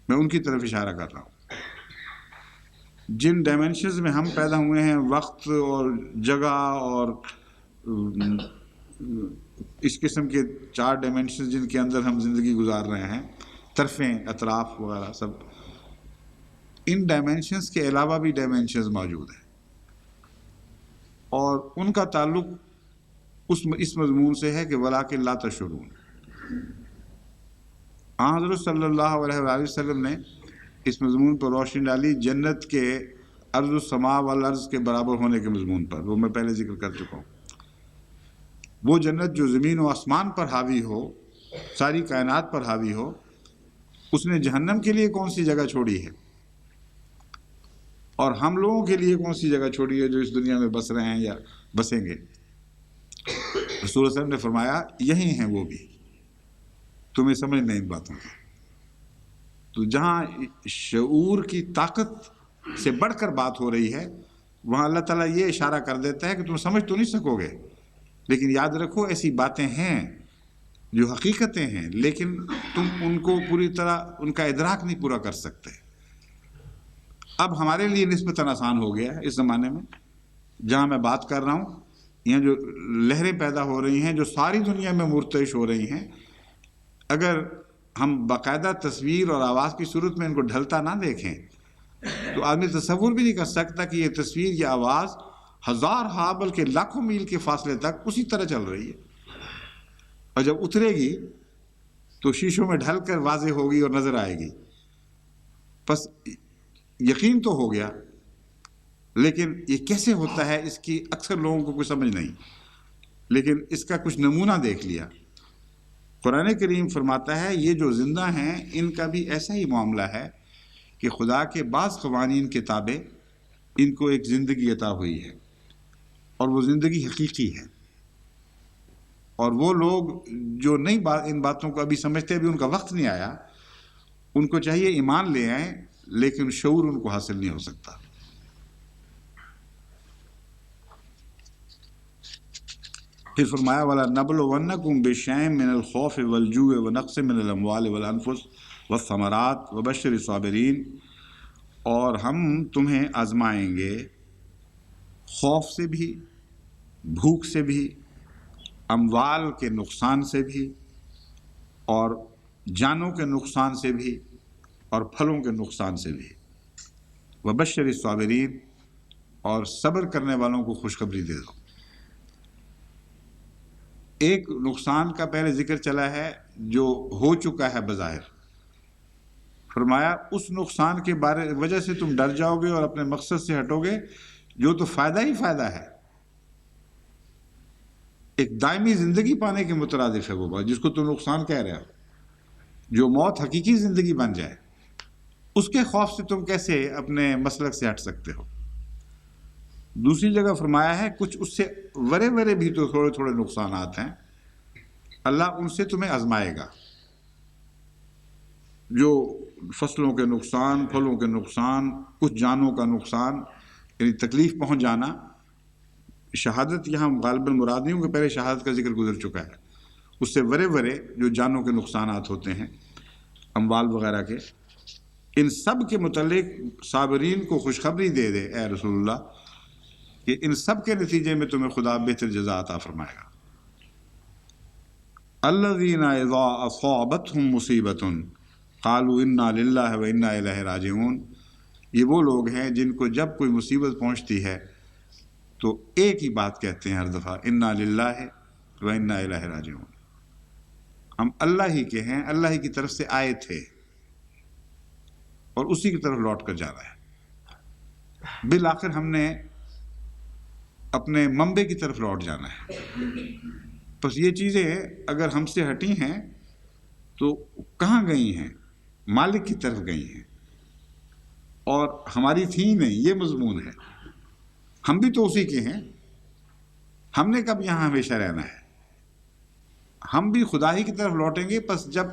میں ان کی طرف اشارہ کر رہا ہوں۔ جن ڈائمینشنز میں ہم پیدا ہوئے ہیں، وقت اور جگہ اور اس قسم کے 4 ڈائمینشنز جن کے اندر ہم زندگی گزار رہے ہیں، طرفیں، اطراف وغیرہ سب، ان ڈائمینشنز کے علاوہ بھی ڈائمینشنز موجود ہیں، اور ان کا تعلق اس مضمون سے ہے کہ وَلَٰكِن لَا تَشْعُرُونَ۔ حضرت صلی اللہ علیہ وآلہ وسلم نے اس مضمون پر روشنی ڈالی، جنت کے عرض السماء والارض کے برابر ہونے کے مضمون پر، وہ میں پہلے ذکر کر چکا ہوں۔ وہ جنت جو زمین و آسمان پر حاوی ہو، ساری کائنات پر حاوی ہو، اس نے جہنم کے لیے کون سی جگہ چھوڑی ہے، اور ہم لوگوں کے لیے کون سی جگہ چھوڑی ہے جو اس دنیا میں بس رہے ہیں یا بسیں گے؟ رسول اللہ صلی اللہ علیہ وسلم نے فرمایا یہی ہیں وہ بھی، تمہیں سمجھ نہیں ان باتوں کی۔ تو جہاں شعور کی طاقت سے بڑھ کر بات ہو رہی ہے، وہاں اللہ تعالیٰ یہ اشارہ کر دیتا ہے کہ تم سمجھ تو نہیں سکو گے، لیکن یاد رکھو ایسی باتیں ہیں جو حقیقتیں ہیں، لیکن تم ان کو پوری طرح ان کا ادراک نہیں پورا کر سکتے۔ اب ہمارے لیے نسبتاً آسان ہو گیا ہے اس زمانے میں، جہاں میں بات کر رہا ہوں، یہاں جو لہریں پیدا ہو رہی ہیں جو ساری دنیا میں مرتعش ہو رہی ہیں، اگر ہم باقاعدہ تصویر اور آواز کی صورت میں ان کو ڈھلتا نہ دیکھیں تو آدمی تصور بھی نہیں کر سکتا کہ یہ تصویر یا آواز ہزار ہاں بلکہ لاکھوں میل کے فاصلے تک اسی طرح چل رہی ہے، اور جب اترے گی تو شیشوں میں ڈھل کر واضح ہوگی اور نظر آئے گی۔ بس یقین تو ہو گیا، لیکن یہ کیسے ہوتا ہے اس کی اکثر لوگوں کو کوئی سمجھ نہیں، لیکن اس کا کچھ نمونہ دیکھ لیا۔ قرآن کریم فرماتا ہے یہ جو زندہ ہیں ان کا بھی ایسا ہی معاملہ ہے کہ خدا کے بعض قوانین کے تابع ان کو ایک زندگی عطا ہوئی ہے، اور وہ زندگی حقیقی ہے، اور وہ لوگ جو نہیں ان باتوں کو ابھی سمجھتے، ابھی ان کا وقت نہیں آیا، ان کو چاہیے ایمان لے آئیں، لیکن شعور ان کو حاصل نہیں ہو سکتا۔ پھر فرمایا وَلَنَبْلُوَنَّكُمْ بِشَيْءٍ مِّنَ الْخَوْفِ وَالْجُوعِ وَنَقْصٍ مِّنَ الْأَمْوَالِ وَالْأَنفُسِ وَالثَّمَرَاتِ وَبَشِّرِ الصَّابِرِينَ، اور ہم تمہیں آزمائیں گے خوف سے بھی، بھوک سے بھی، اموال کے نقصان سے بھی، اور جانوں کے نقصان سے بھی، اور پھلوں کے نقصان سے بھی۔ وبشر الصابرین، اور صبر کرنے والوں کو خوشخبری دے دو۔ ایک نقصان کا پہلے ذکر چلا ہے جو ہو چکا ہے بظاہر، فرمایا اس نقصان کے وجہ سے تم ڈر جاؤ گے اور اپنے مقصد سے ہٹو گے، جو تو فائدہ ہی فائدہ ہے، ایک دائمی زندگی پانے کے مترادف ہے وہ بات جس کو تم نقصان کہہ رہے ہو، جو موت حقیقی زندگی بن جائے، اس کے خوف سے تم کیسے اپنے مسلک سے ہٹ سکتے ہو۔ دوسری جگہ فرمایا ہے کچھ اس سے ورے بھی تو تھوڑے تھوڑے نقصانات ہیں، اللہ ان سے تمہیں آزمائے گا، جو فصلوں کے نقصان، پھلوں کے نقصان، کچھ جانوں کا نقصان، یعنی تکلیف پہنچ جانا۔ شہادت یہاں غالباً مراد نہیں ہوں کہ پہلے شہادت کا ذکر گزر چکا ہے، اس سے ورے جو جانوں کے نقصانات ہوتے ہیں، اموال وغیرہ کے، ان سب کے متعلق صابرین کو خوشخبری دے دے اے رسول اللہ کہ ان سب کے نتیجے میں تمہیں خدا بہتر جزا عطا فرمائے گا۔ الذین اذا اصابتهم مصیبۃ قالوا انا للہ وانا الیہ راجعون، یہ وہ لوگ ہیں جن کو جب کوئی مصیبت پہنچتی ہے تو ایک ہی بات کہتے ہیں ہر دفعہ، انا للہ وانا الیہ راجعون، ہم اللہ ہی کے ہیں، اللہ ہی کی طرف سے آئے تھے اور اسی کی طرف لوٹ کر جانا ہے۔ بالآخر ہم نے اپنے منبع کی طرف لوٹ جانا ہے۔ بس یہ چیزیں اگر ہم سے ہٹی ہیں تو کہاں گئی ہیں؟ مالک کی طرف گئی ہیں، اور ہماری تھی نہیں، یہ مضمون ہے۔ ہم بھی تو اسی کے ہیں، ہم نے کب یہاں ہمیشہ رہنا ہے؟ ہم بھی خدا ہی کی طرف لوٹیں گے، بس جب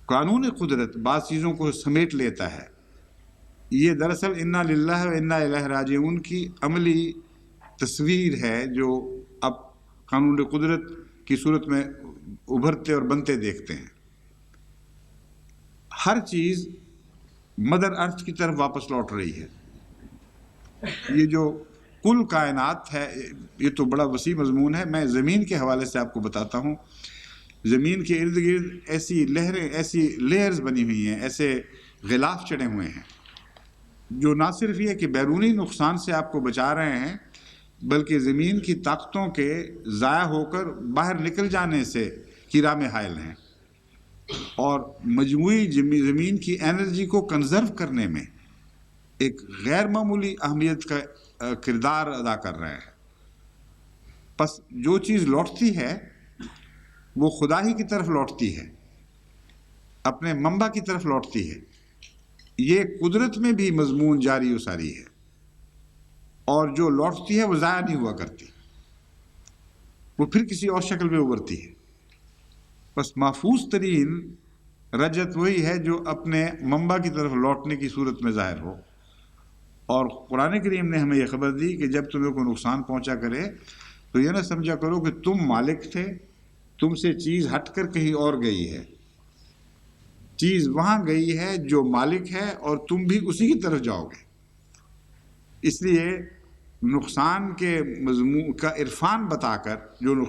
قانون قدرت بعض چیزوں کو سمیٹ لیتا ہے۔ یہ دراصل انا للہ و انا الیہ راجعون کی عملی تصویر ہے جو اب قانون قدرت کی صورت میں ابھرتے اور بنتے دیکھتے ہیں۔ ہر چیز مدر ارتھ کی طرف واپس لوٹ رہی ہے۔ یہ جو کل کائنات ہے یہ تو بڑا وسیع مضمون ہے، میں زمین کے حوالے سے آپ کو بتاتا ہوں۔ زمین کے ارد گرد ایسی لہریں، ایسی لیئرز بنی ہوئی ہیں، ایسے غلاف چڑھے ہوئے ہیں جو نہ صرف یہ کہ بیرونی نقصان سے آپ کو بچا رہے ہیں، بلکہ زمین کی طاقتوں کے ضائع ہو کر باہر نکل جانے سے کی راہ میں حائل ہیں، اور مجموعی زمین کی انرجی کو کنزرو کرنے میں ایک غیر معمولی اہمیت کا کردار ادا کر رہے ہیں۔ پس جو چیز لوٹتی ہے وہ خدا ہی کی طرف لوٹتی ہے، اپنے منبع کی طرف لوٹتی ہے۔ یہ قدرت میں بھی مضمون جاری و ساری ہے، اور جو لوٹتی ہے وہ ضائع نہیں ہوا کرتی، وہ پھر کسی اور شکل میں ابھرتی ہے۔ بس محفوظ ترین رجت وہی ہے جو اپنے منبع کی طرف لوٹنے کی صورت میں ظاہر ہو۔ اور قرآن کریم نے ہمیں یہ خبر دی کہ جب تمہیں کوئی نقصان پہنچا کرے تو یہ نہ سمجھا کرو کہ تم مالک تھے، تم سے چیز ہٹ کر کہیں اور گئی ہے۔ چیز وہاں گئی ہے جو مالک ہے، اور تم بھی اسی کی طرف جاؤ گے۔ اس لیے نقصان کے مضمون کا عرفان بتا کر،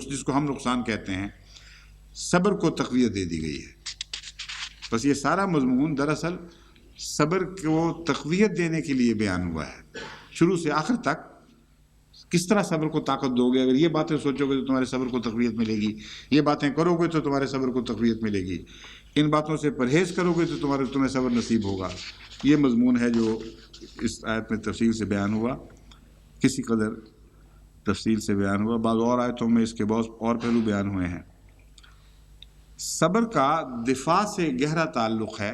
جس کو ہم نقصان کہتے ہیں، صبر کو تقویت دے دی گئی ہے۔ بس یہ سارا مضمون دراصل صبر کو تقویت دینے کے لیے بیان ہوا ہے، شروع سے آخر تک۔ کس طرح صبر کو طاقت دو گے؟ اگر یہ باتیں سوچو گے تو تمہارے صبر کو تقویت ملے گی، یہ باتیں کرو گے تو تمہارے صبر کو تقویت ملے گی، ان باتوں سے پرہیز کرو گے تو تمہیں صبر نصیب ہوگا۔ یہ مضمون ہے جو اس آیت میں تفصیل سے بیان ہوا، کسی قدر تفصیل سے بیان ہوا۔ بعض اور آیتوں میں اس کے بہت اور پہلو بیان ہوئے ہیں۔ صبر کا دفاع سے گہرا تعلق ہے۔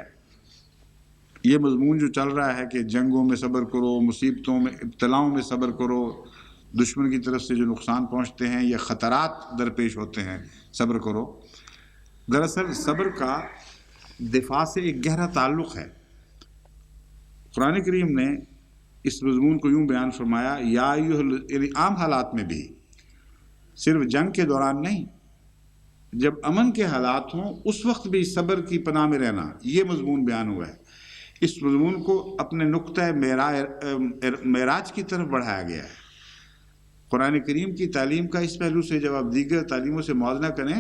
یہ مضمون جو چل رہا ہے کہ جنگوں میں صبر کرو، مصیبتوں میں، ابتلاؤں میں صبر کرو، دشمن کی طرف سے جو نقصان پہنچتے ہیں یا خطرات درپیش ہوتے ہیں صبر کرو، دراصل صبر کا دفاع سے ایک گہرا تعلق ہے۔ قرآن کریم نے اس مضمون کو یوں بیان فرمایا، یعنی عام حالات میں بھی، صرف جنگ کے دوران نہیں، جب امن کے حالات ہوں اس وقت بھی صبر کی پناہ میں رہنا، یہ مضمون بیان ہوا ہے۔ اس مضمون کو اپنے نقطۂ معراج کی طرف بڑھایا گیا ہے۔ قرآن کریم کی تعلیم کا اس پہلو سے جب آپ دیگر تعلیموں سے موازنہ کریں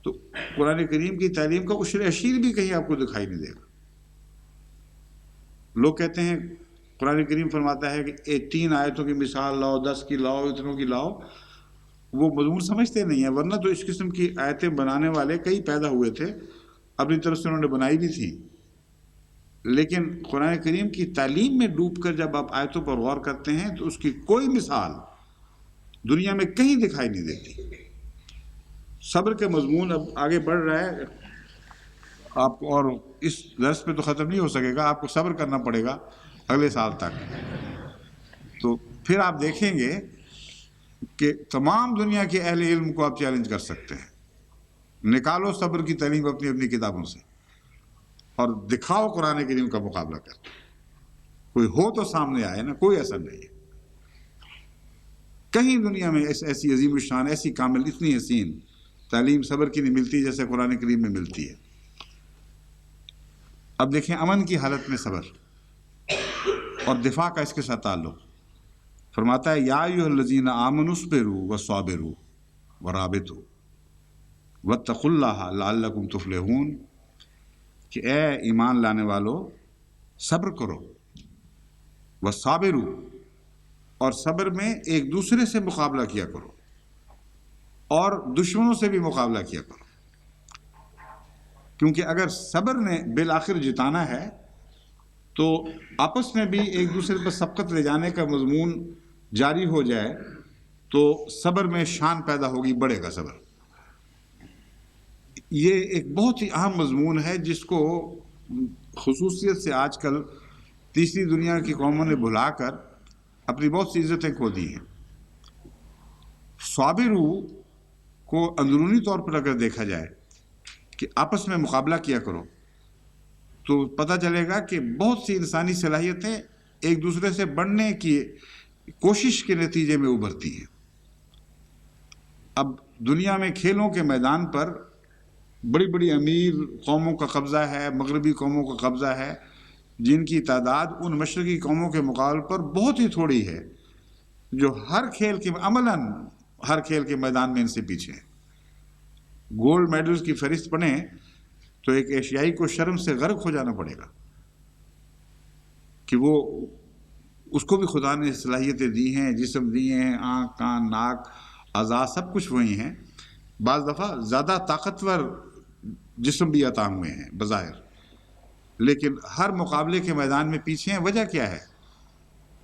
تو قرآن کریم کی تعلیم کا عشر اشیر بھی کہیں آپ کو دکھائی نہیں دے گا۔ لوگ کہتے ہیں، قرآن کریم فرماتا ہے کہ 3 آیتوں کی مثال لاؤ، 10 کی لاؤ، اتنوں کی لاؤ۔ وہ مضمون سمجھتے نہیں ہیں، ورنہ تو اس قسم کی آیتیں بنانے والے کئی پیدا ہوئے تھے، اپنی طرف سے انہوں نے بنائی بھی تھی۔ لیکن قرآن کریم کی تعلیم میں ڈوب کر جب آپ آیتوں پر غور کرتے ہیں تو اس کی کوئی مثال دنیا میں کہیں دکھائی نہیں دیتی۔ صبر کے مضمون اب آگے بڑھ رہا ہے آپ کو، اور اس درس پہ تو ختم نہیں ہو سکے گا، آپ کو صبر کرنا پڑے گا اگلے سال تک۔ تو پھر آپ دیکھیں گے کہ تمام دنیا کے اہل علم کو آپ چیلنج کر سکتے ہیں، نکالو صبر کی تعلیم اپنی اپنی کتابوں سے اور دکھاؤ قرآن کریم کا مقابلہ کر۔ کوئی ہو تو سامنے آئے نا، کوئی ایسا نہیں ہے۔ کہیں دنیا میں ایسی عظیم الشان، ایسی کامل، اتنی حسین تعلیم صبر کی نہیں ملتی جیسے قرآن کریم میں ملتی ہے۔ اب دیکھیں امن کی حالت میں صبر اور دفاع کا اس کے ساتھ تعلق۔ فرماتا ہے یا ایھا الذین آمنوا اصبروا وصابروا ورابطوا واتقوا اللہ لعلکم تفلحون، کہ اے ایمان لانے والو صبر کرو، وصابروا، اور صبر میں ایک دوسرے سے مقابلہ کیا کرو اور دشمنوں سے بھی مقابلہ کیا کرو، کیونکہ اگر صبر نے بالآخر جتانا ہے تو آپس میں بھی ایک دوسرے پر سبقت لے جانے کا مضمون جاری ہو جائے تو صبر میں شان پیدا ہوگی، بڑھے گا صبر۔ یہ ایک بہت ہی اہم مضمون ہے جس کو خصوصیت سے آج کل تیسری دنیا کی قوموں نے بھلا کر اپنی بہت سی عزتیں کھو دی ہیں۔ صابرو کو اندرونی طور پر اگر دیکھا جائے کہ آپس میں مقابلہ کیا کرو تو پتہ چلے گا کہ بہت سی انسانی صلاحیتیں ایک دوسرے سے بڑھنے کی کوشش کے نتیجے میں ابھرتی ہیں۔ اب دنیا میں کھیلوں کے میدان پر بڑی بڑی امیر قوموں کا قبضہ ہے، مغربی قوموں کا قبضہ ہے، جن کی تعداد ان مشرقی قوموں کے مقابلے پر بہت ہی تھوڑی ہے، جو ہر کھیل کے عملاً ہر کھیل کے میدان میں ان سے پیچھے ہیں۔ گولڈ میڈلز کی فہرست پڑھیں تو ایک ایشیائی کو شرم سے غرق ہو جانا پڑے گا کہ وہ اس کو بھی خدا نے صلاحیتیں دی ہیں، جسم دیے ہیں، آنکھ، کان، ناک، اعضاء سب کچھ وہی ہیں، بعض دفعہ زیادہ طاقتور جسم بھی عطا ہوئے ہیں بظاہر، لیکن ہر مقابلے کے میدان میں پیچھے ہیں۔ وجہ کیا ہے؟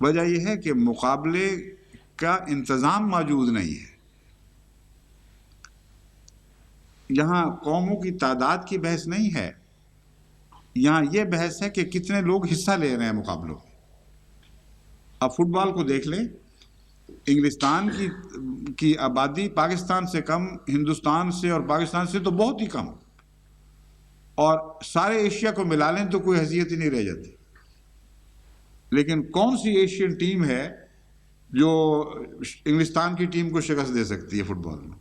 وجہ یہ ہے کہ مقابلے کا انتظام موجود نہیں ہے۔ یہاں قوموں کی تعداد کی بحث نہیں ہے، یہاں یہ بحث ہے کہ کتنے لوگ حصہ لے رہے ہیں مقابلوں میں۔ اب فٹ بال کو دیکھ لیں، انگلستان کی آبادی پاکستان سے کم، ہندوستان سے اور پاکستان سے تو بہت ہی کم، اور سارے ایشیا کو ملا لیں تو کوئی حیثیت ہی نہیں رہ جاتی۔ لیکن کون سی ایشین ٹیم ہے جو انگلستان کی ٹیم کو شکست دے سکتی ہے فٹ بال میں؟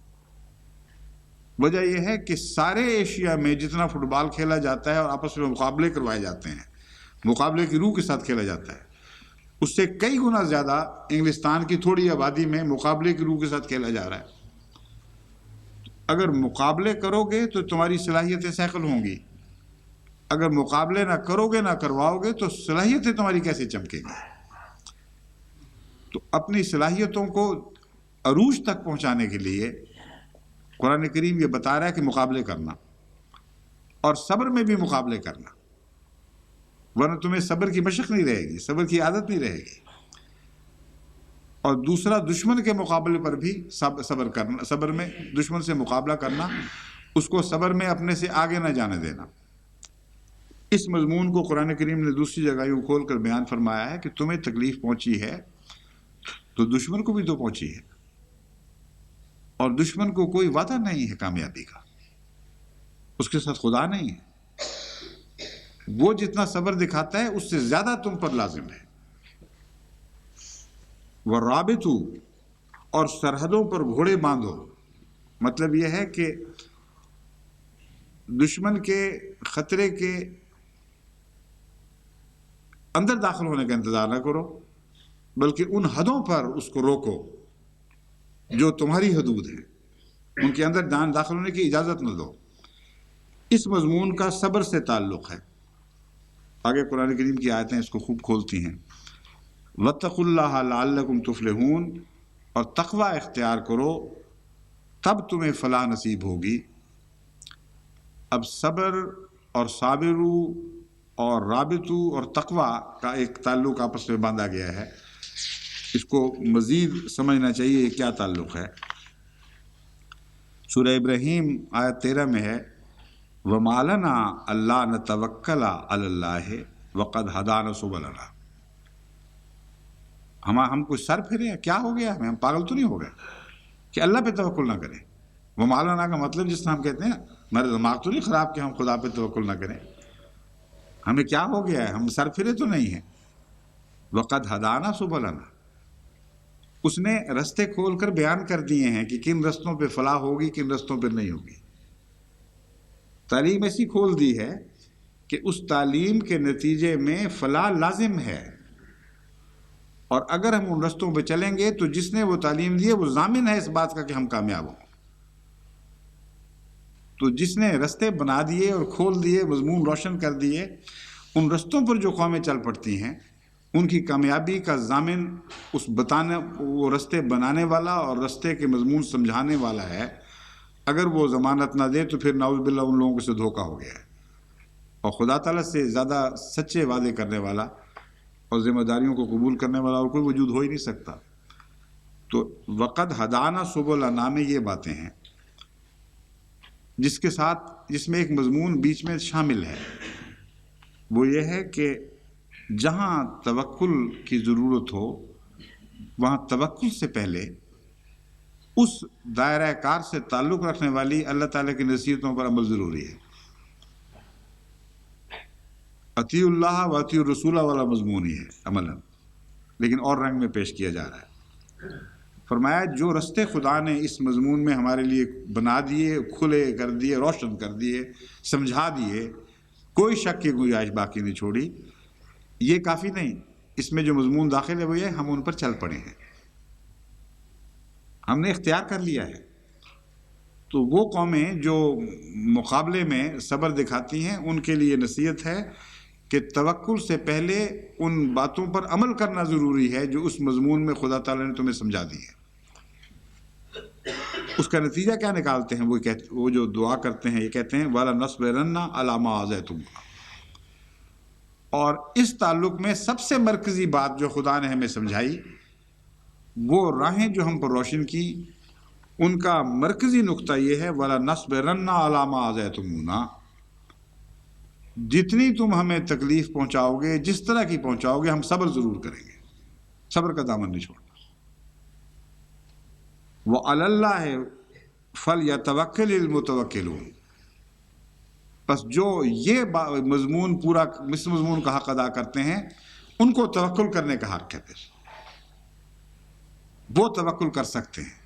وجہ یہ ہے کہ سارے ایشیا میں جتنا فٹ بال کھیلا جاتا ہے اور آپس میں مقابلے کروائے جاتے ہیں، مقابلے کی روح کے ساتھ کھیلا جاتا ہے، اس سے کئی گنا زیادہ انگلستان کی تھوڑی آبادی میں مقابلے کی روح کے ساتھ کھیلا جا رہا ہے۔ اگر مقابلے کرو گے تو تمہاری صلاحیتیں سیکل ہوں گی، اگر مقابلے نہ کرو گے، نہ کرواؤ گے، تو صلاحیتیں تمہاری کیسے چمکیں گی؟ تو اپنی صلاحیتوں کو عروج تک پہنچانے کے لیے قرآن کریم یہ بتا رہا ہے کہ مقابلے کرنا، اور صبر میں بھی مقابلے کرنا، ورنہ تمہیں صبر کی مشق نہیں رہے گی، صبر کی عادت نہیں رہے گی۔ اور دوسرا، دشمن کے مقابلے پر بھی صبر کرنا، صبر میں دشمن سے مقابلہ کرنا، اس کو صبر میں اپنے سے آگے نہ جانے دینا۔ اس مضمون کو قرآن کریم نے دوسری جگہ یوں کھول کر بیان فرمایا ہے کہ تمہیں تکلیف پہنچی ہے تو دشمن کو بھی تو پہنچی ہے، اور دشمن کو کوئی وعدہ نہیں ہے کامیابی کا، اس کے ساتھ خدا نہیں ہے، وہ جتنا صبر دکھاتا ہے اس سے زیادہ تم پر لازم ہے۔ وَالرَّابِطُ، اور سرحدوں پر گھوڑے باندھو، مطلب یہ ہے کہ دشمن کے خطرے کے اندر داخل ہونے کا انتظار نہ کرو، بلکہ ان حدوں پر اس کو روکو جو تمہاری حدود ہیں، ان کے اندر داخل ہونے کی اجازت نہ دو۔ اس مضمون کا صبر سے تعلق ہے۔ آگے قرآن کریم کی آیتیں اس کو خوب کھولتی ہیں۔ وَاتَّقُوا اللَّهَ لَعَلَّكُمْ تُفْلِحُونَ، اور تقوی اختیار کرو تب تمہیں فلاح نصیب ہوگی۔ اب صبر اور صابرو اور رابطو اور تقوی کا ایک تعلق آپس میں باندھا گیا ہے، اس کو مزید سمجھنا چاہیے کیا تعلق ہے۔ سورہ ابراہیم آیت 13 میں ہے وَمَا لَنَا أَلَّا نَتَوَكَّلَ عَلَى اللَّهِ وَقَدْ هَدَانَا سُبُلَنَا، ہم کچھ سر پھرے ہیں، کیا ہو گیا ہم پاگل تو نہیں ہو گئے کہ اللہ پہ توکل نہ کریں؟ وَمَا لَنَا کا مطلب جس طرح ہم کہتے ہیں ہمارے دماغ تو نہیں خراب کہ ہم خدا پہ توکل نہ کریں، ہمیں کیا ہو گیا ہے، ہم سر پھرے تو نہیں ہیں۔ وَقَدْ هَدَانَا سُبُلَنَا، اس نے رستے کھول کر بیان کر دیے ہیں کہ کن رستوں پہ فلاح ہوگی، کن رستوں پہ نہیں ہوگی۔ تعلیم ایسی کھول دی ہے کہ اس تعلیم کے نتیجے میں فلاح لازم ہے، اور اگر ہم ان رستوں پہ چلیں گے تو جس نے وہ تعلیم دی ہے وہ ضامن ہے اس بات کا کہ ہم کامیاب ہوں۔ تو جس نے رستے بنا دیے اور کھول دیے، مضمون روشن کر دیے، ان رستوں پر جو قومیں چل پڑتی ہیں ان کی کامیابی کا ضامن اس وہ رستے بنانے والا اور رستے کے مضمون سمجھانے والا ہے۔ اگر وہ ضمانت نہ دے تو پھر نعوذ باللہ ان لوگوں سے دھوکہ ہو گیا ہے۔ اور خدا تعالیٰ سے زیادہ سچے وعدے کرنے والا اور ذمہ داریوں کو قبول کرنے والا اور کوئی وجود ہو ہی نہیں سکتا۔ تو وقد ہدانا سبلنا میں یہ باتیں ہیں جس میں ایک مضمون بیچ میں شامل ہے، وہ یہ ہے کہ جہاں توکل کی ضرورت ہو وہاں توکل سے پہلے اس دائرہ کار سے تعلق رکھنے والی اللہ تعالیٰ کی نصیحتوں پر عمل ضروری ہے۔ اطیع اللہ و اطیع الرسول والا مضمون ہی ہے عملاً، لیکن اور رنگ میں پیش کیا جا رہا ہے۔ فرمایا جو رستے خدا نے اس مضمون میں ہمارے لیے بنا دیے، کھلے کر دیے، روشن کر دیے، سمجھا دیے، کوئی شک کی گنجائش باقی نہیں چھوڑی، یہ کافی نہیں، اس میں جو مضمون داخل ہے وہ یہ ہم ان پر چل پڑے ہیں، ہم نے اختیار کر لیا ہے۔ تو وہ قومیں جو مقابلے میں صبر دکھاتی ہیں ان کے لیے نصیحت ہے کہ توکل سے پہلے ان باتوں پر عمل کرنا ضروری ہے جو اس مضمون میں خدا تعالیٰ نے تمہیں سمجھا دی ہے۔ اس کا نتیجہ کیا نکالتے ہیں؟ وہ جو دعا کرتے ہیں یہ کہتے ہیں وَلَنَصْبِرَنَّ عَلَىٰ مَا آذَيْتُمُونَا۔ اور اس تعلق میں سب سے مرکزی بات جو خدا نے ہمیں سمجھائی، وہ راہیں جو ہم پر روشن کی، ان کا مرکزی نقطہ یہ ہے وَلَنَصْبِرَنَّ عَلَىٰ مَا آذَيْتُمُونَا، جتنی تم ہمیں تکلیف پہنچاؤ گے، جس طرح کی پہنچاؤ گے، ہم صبر ضرور کریں گے، صبر کا دامن نہیں چھوڑنا۔ وَعَلَى اللَّهِ فَلْيَتَوَكَّلِ الْمُتَوَكِّلُونَ۔ بس جو یہ مضمون پورا اس مضمون کا حق ادا کرتے ہیں ان کو توکل کرنے کا حق ہے، پھر وہ توکل کر سکتے ہیں،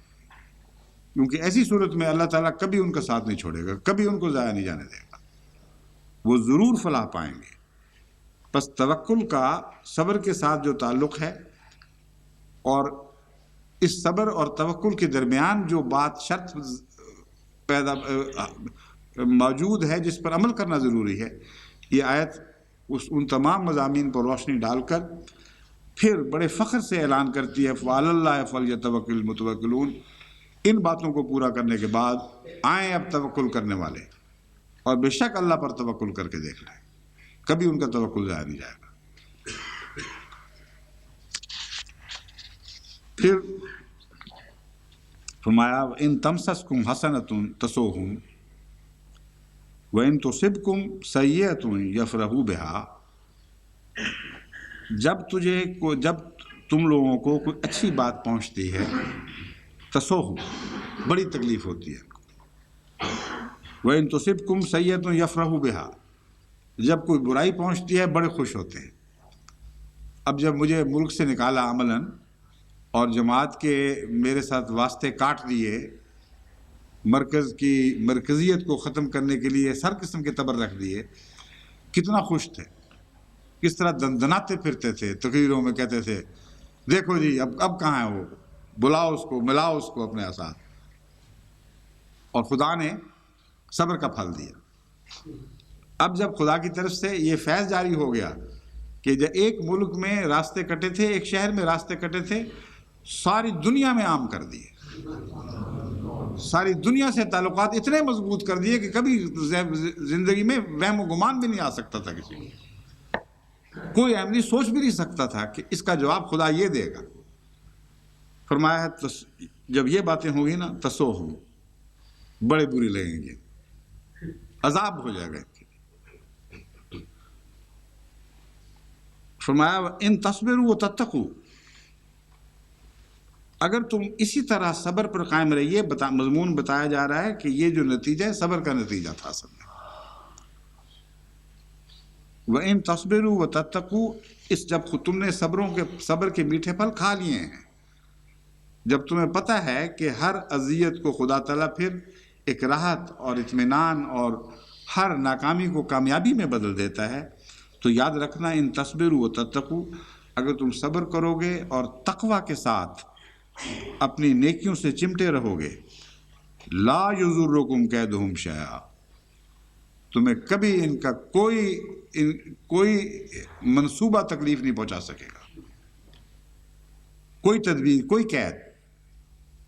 کیونکہ ایسی صورت میں اللہ تعالیٰ کبھی ان کا ساتھ نہیں چھوڑے گا، کبھی ان کو ضائع نہیں جانے دے گا، وہ ضرور فلاح پائیں گے۔ بس توکل کا صبر کے ساتھ جو تعلق ہے، اور اس صبر اور توکل کے درمیان جو بات شرط موجود ہے جس پر عمل کرنا ضروری ہے، یہ آیت ان تمام مضامین پر روشنی ڈال کر پھر بڑے فخر سے اعلان کرتی ہے فَعَلَى اللَّهِ فَلْيَتَوَكَّلِ الْمُتَوَكِّلُونَ۔ ان باتوں کو پورا کرنے کے بعد آئیں اب توکل کرنے والے، اور بے شک اللہ پر توکل کر کے دیکھ لیں، کبھی ان کا توکل ضائع نہیں جائے گا۔ پھر فرمایا ان تمسسکم حسنۃ تسؤہم وَإِن تُصِبْكُمْ سَيِّئَةٌ يَفْرَحُوا بِهَا۔ جب تم لوگوں کو کوئی اچھی بات پہنچتی ہے، تسؤہم بڑی تکلیف ہوتی ہے، وَإِن تُصِبْكُمْ سَيِّئَةٌ يَفْرَحُوا بِهَا، جب کوئی برائی پہنچتی ہے بڑے خوش ہوتے ہیں۔ اب جب مجھے ملک سے نکالا عملاً اور جماعت کے میرے ساتھ واسطے کاٹ دیے، مرکز کی مرکزیت کو ختم کرنے کے لیے ہر قسم کے تبر رکھ دیے، کتنا خوش تھے، کس طرح دندناتے پھرتے تھے، تقریروں میں کہتے تھے دیکھو جی اب کہاں ہے وہ، بلاؤ اس کو، ملاؤ اس کو اپنے ساتھ۔ اور خدا نے صبر کا پھل دیا۔ اب جب خدا کی طرف سے یہ فیض جاری ہو گیا کہ جب ایک ملک میں راستے کٹے تھے، ایک شہر میں راستے کٹے تھے، ساری دنیا میں عام کر دیے، ساری دنیا سے تعلقات اتنے مضبوط کر دیے کہ کبھی زندگی میں وہم و گمان بھی نہیں آ سکتا تھا، کسی کو کوئی احمدی سوچ بھی نہیں سکتا تھا کہ اس کا جواب خدا یہ دے گا۔ فرمایا ہے جب یہ باتیں ہوں گی نا تسؤہم، بڑے بری لگیں گے، عذاب ہو جائے گا۔ فرمایا ان تصبروا وتتقوا، اگر تم اسی طرح صبر پر قائم رہیے، مضمون بتایا جا رہا ہے کہ یہ جو نتیجہ ہے صبر کا نتیجہ تھا اصل میں۔ وَإِن تَصْبِرُوا وَتَتَّقُوا، جب تم نے صبر کے میٹھے پھل کھا لیے ہیں، جب تمہیں پتہ ہے کہ ہر اذیت کو خدا تعالیٰ پھر ایک راحت اور اطمینان اور ہر ناکامی کو کامیابی میں بدل دیتا ہے، تو یاد رکھنا ان تصبروا وتتقوا، اگر تم صبر کرو گے اور تقوی کے ساتھ اپنی نیکیوں سے چمٹے رہو گے، لا یضرکم کیدہم شیئا، تمہیں کبھی ان کا کوئی منصوبہ تکلیف نہیں پہنچا سکے گا، کوئی تدبیر، کوئی قید،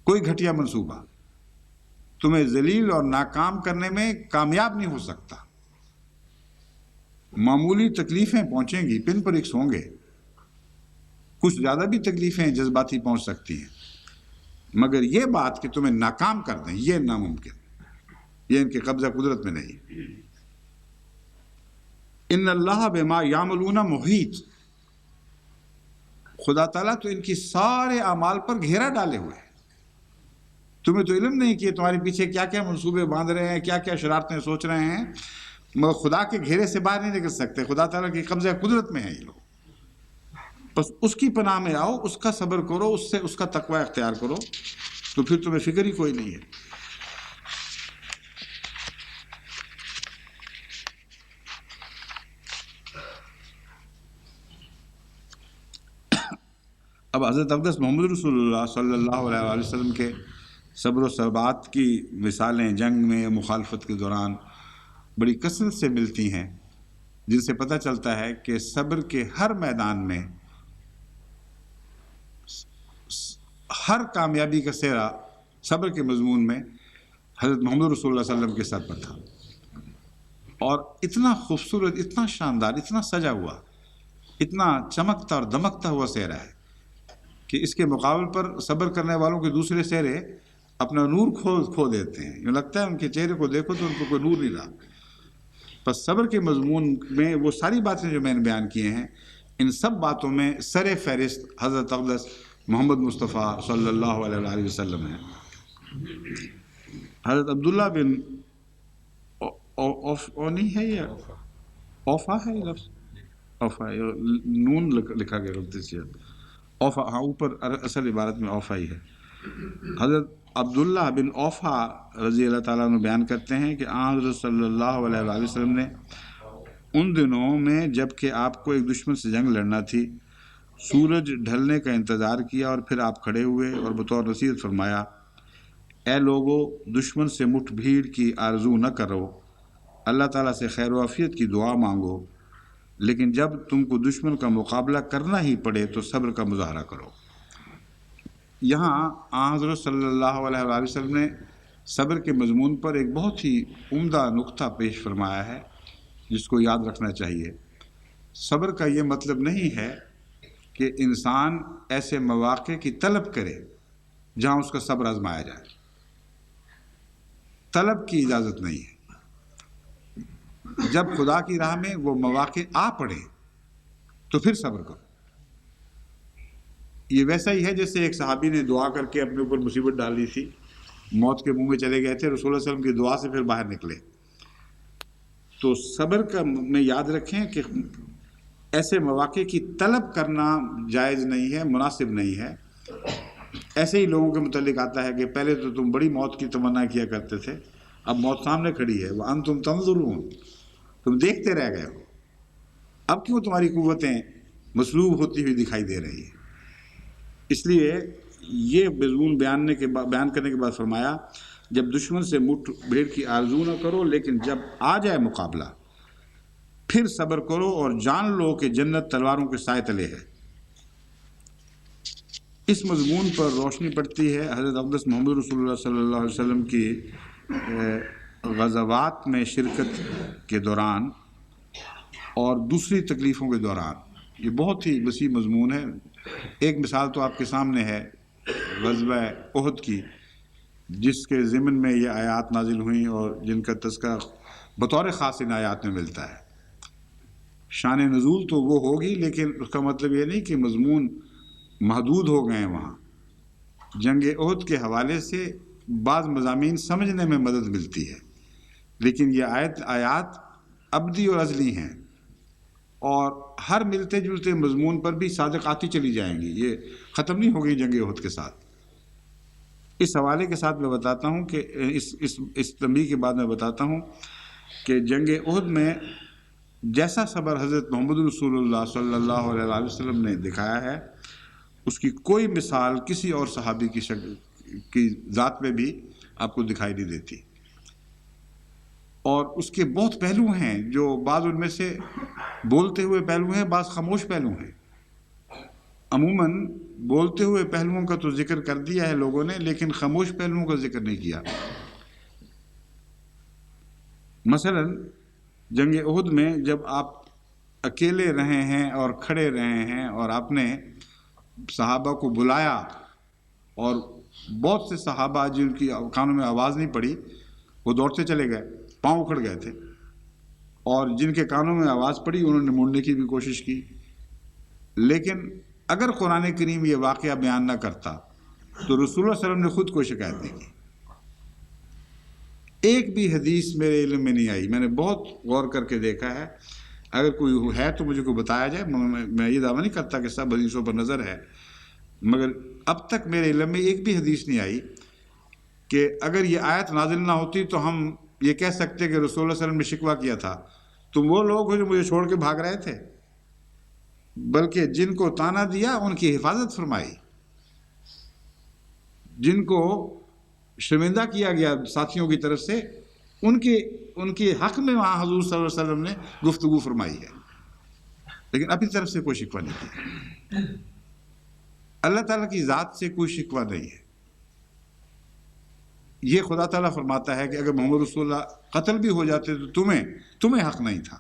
کوئی گھٹیا منصوبہ تمہیں ذلیل اور ناکام کرنے میں کامیاب نہیں ہو سکتا۔ معمولی تکلیفیں پہنچیں گی، پن پر ایکس ہوں گے، کچھ زیادہ بھی تکلیفیں جذباتی پہنچ سکتی ہیں، مگر یہ بات کہ تمہیں ناکام کر دیں یہ ناممکن، یہ ان کے قبضہ قدرت میں نہیں۔ ان اللہ بما یعملون محیط، خدا تعالیٰ تو ان کی سارے اعمال پر گھیرا ڈالے ہوئے ہیں، تمہیں تو علم نہیں کہ تمہارے پیچھے کیا کیا منصوبے باندھ رہے ہیں، کیا کیا شرارتیں سوچ رہے ہیں، مگر خدا کے گھیرے سے باہر نہیں نکل سکتے، خدا تعالیٰ کی قبضہ قدرت میں ہیں یہ لوگ۔ بس اس کی پناہ میں آؤ، اس کا صبر کرو، اس کا تقوی اختیار کرو، تو پھر تمہیں فکر ہی کوئی نہیں ہے۔ اب حضرت اقدس محمد رسول اللہ صلی اللہ علیہ وسلم کے صبر و ثبات کی مثالیں جنگ میں مخالفت کے دوران بڑی کثرت سے ملتی ہیں، جن سے پتہ چلتا ہے کہ صبر کے ہر میدان میں ہر کامیابی کا سہرا صبر کے مضمون میں حضرت محمد رسول اللہ صلی اللہ علیہ وسلم کے سر پر تھا، اور اتنا خوبصورت، اتنا شاندار، اتنا سجا ہوا، اتنا چمکتا اور دمکتا ہوا سہرا ہے کہ اس کے مقابل پر صبر کرنے والوں کے دوسرے چہرے اپنا نور کھو دیتے ہیں، یوں لگتا ہے ان کے چہرے کو دیکھو تو ان کو کوئی نور نہیں رہا۔ بس صبر کے مضمون میں وہ ساری باتیں جو میں نے بیان کیے ہیں، ان سب باتوں میں سر فہرست حضرت اقدس محمد مصطفیٰ صلی اللہ علیہ وآلہ وسلم ہیں۔ حضرت عبداللہ بن نہیں ہے یا اوفا ہے، یہ لفظ اوفا، نون لکھا گیا غلطی سے، اوفا، ہاں اوپر اصل عبارت میں اوفا ہی ہے۔ حضرت عبداللہ بن اوفا رضی اللہ تعالیٰ عنہ بیان کرتے ہیں کہ حضرت صلی اللہ علیہ وآلہ وسلم نے ان دنوں میں جب کہ آپ کو ایک دشمن سے جنگ لڑنا تھی، سورج ڈھلنے کا انتظار کیا اور پھر آپ کھڑے ہوئے اور بطور نصیحت فرمایا، اے لوگو، دشمن سے مٹھ بھیڑ کی آرزو نہ کرو، اللہ تعالیٰ سے خیر و عافیت کی دعا مانگو، لیکن جب تم کو دشمن کا مقابلہ کرنا ہی پڑے تو صبر کا مظاہرہ کرو۔ یہاں حضرت صلی اللہ علیہ وآلہ وسلم نے صبر کے مضمون پر ایک بہت ہی عمدہ نقطہ پیش فرمایا ہے جس کو یاد رکھنا چاہیے۔ صبر کا یہ مطلب نہیں ہے کہ انسان ایسے مواقع کی طلب کرے جہاں اس کا صبر آزمایا جائے، طلب کی اجازت نہیں ہے۔ جب خدا کی راہ میں وہ مواقع آ پڑے تو پھر صبر کرو۔ یہ ویسا ہی ہے جیسے ایک صحابی نے دعا کر کے اپنے اوپر مصیبت ڈال لی تھی، موت کے منہ میں چلے گئے تھے، رسول اللہ صلی اللہ علیہ وسلم کی دعا سے پھر باہر نکلے۔ تو صبر کا میں یاد رکھیں کہ ایسے مواقع کی طلب کرنا جائز نہیں ہے، مناسب نہیں ہے۔ ایسے ہی لوگوں کے متعلق آتا ہے کہ پہلے تو تم بڑی موت کی تمنا کیا کرتے تھے، اب موت سامنے کھڑی ہے، وَأَنْتُمْ تَنْظُرُونَ، تم دیکھتے رہ گئے ہو، اب کیوں تمہاری قوتیں مسلوب ہوتی ہوئی دکھائی دے رہی ہیں۔ اس لیے یہ مضمون بیان کرنے کے بعد فرمایا، جب دشمن سے مٹھ بھیڑ کی آرزو نہ کرو، لیکن جب آ جائے مقابلہ پھر صبر کرو اور جان لو کہ جنت تلواروں کے سائے تلے ہے۔ اس مضمون پر روشنی پڑتی ہے حضرت اقدس محمد رسول اللہ صلی اللہ علیہ وسلم کی غزوات میں شرکت کے دوران اور دوسری تکلیفوں کے دوران۔ یہ بہت ہی وسیع مضمون ہے۔ ایک مثال تو آپ کے سامنے ہے غزوہ احد کی، جس کے ضمن میں یہ آیات نازل ہوئیں اور جن کا تذکرہ بطور خاص ان آیات میں ملتا ہے۔ شان نزول تو وہ ہوگی، لیکن اس کا مطلب یہ نہیں کہ مضمون محدود ہو گئے ہیں۔ وہاں جنگ احد کے حوالے سے بعض مضامین سمجھنے میں مدد ملتی ہے، لیکن یہ آیات ابدی اور ازلی ہیں، اور ہر ملتے جلتے مضمون پر بھی صادق آتی چلی جائیں گی، یہ ختم نہیں ہوگی جنگ احد کے ساتھ۔ اس حوالے کے ساتھ میں بتاتا ہوں کہ اس تنبیہ کے بعد میں بتاتا ہوں کہ جنگ احد میں جیسا صبر حضرت محمد رسول اللہ صلی اللہ علیہ وآلہ وسلم نے دکھایا ہے، اس کی کوئی مثال کسی اور صحابی کی ذات میں بھی آپ کو دکھائی نہیں دیتی۔ اور اس کے بہت پہلو ہیں، جو بعض ان میں سے بولتے ہوئے پہلو ہیں، بعض خاموش پہلو ہیں۔ عموماً بولتے ہوئے پہلوؤں کا تو ذکر کر دیا ہے لوگوں نے، لیکن خاموش پہلوؤں کا ذکر نہیں کیا۔ مثلا جنگ احد میں جب آپ اکیلے رہے ہیں اور کھڑے رہے ہیں اور آپ نے صحابہ کو بلایا، اور بہت سے صحابہ جن کی کانوں میں آواز نہیں پڑی وہ دوڑتے چلے گئے، پاؤں اکھڑ گئے تھے، اور جن کے کانوں میں آواز پڑی انہوں نے مڑنے کی بھی کوشش کی۔ لیکن اگر قرآن کریم یہ واقعہ بیان نہ کرتا تو رسول اللہ صلی اللہ علیہ وسلم نے خود کوئی شکایت نہیں کی۔ ایک بھی حدیث میرے علم میں نہیں آئی، میں نے بہت غور کر کے دیکھا ہے، اگر کوئی ہے تو مجھے کوئی بتایا جائے۔ میں یہ دعویٰ نہیں کرتا کہ سب حدیثوں پر نظر ہے، مگر اب تک میرے علم میں ایک بھی حدیث نہیں آئی کہ اگر یہ آیت نازل نہ ہوتی تو ہم یہ کہہ سکتے کہ رسول اللہ صلی اللہ علیہ وسلم نے شکوہ کیا تھا تم وہ لوگ ہو جو مجھے چھوڑ کے بھاگ رہے تھے، بلکہ جن کو تانا دیا ان کی حفاظت فرمائی، جن کو شرمندہ کیا گیا ساتھیوں کی طرف سے ان کے حق میں وہاں حضور صلی اللہ علیہ وسلم نے گفتگو فرمائی ہے، لیکن اپنی طرف سے کوئی شکوہ نہیں کیا۔ اللہ تعالیٰ کی ذات سے کوئی شکوہ نہیں ہے۔ یہ خدا تعالیٰ فرماتا ہے کہ اگر محمد رسول اللہ قتل بھی ہو جاتے تو تمہیں حق نہیں تھا،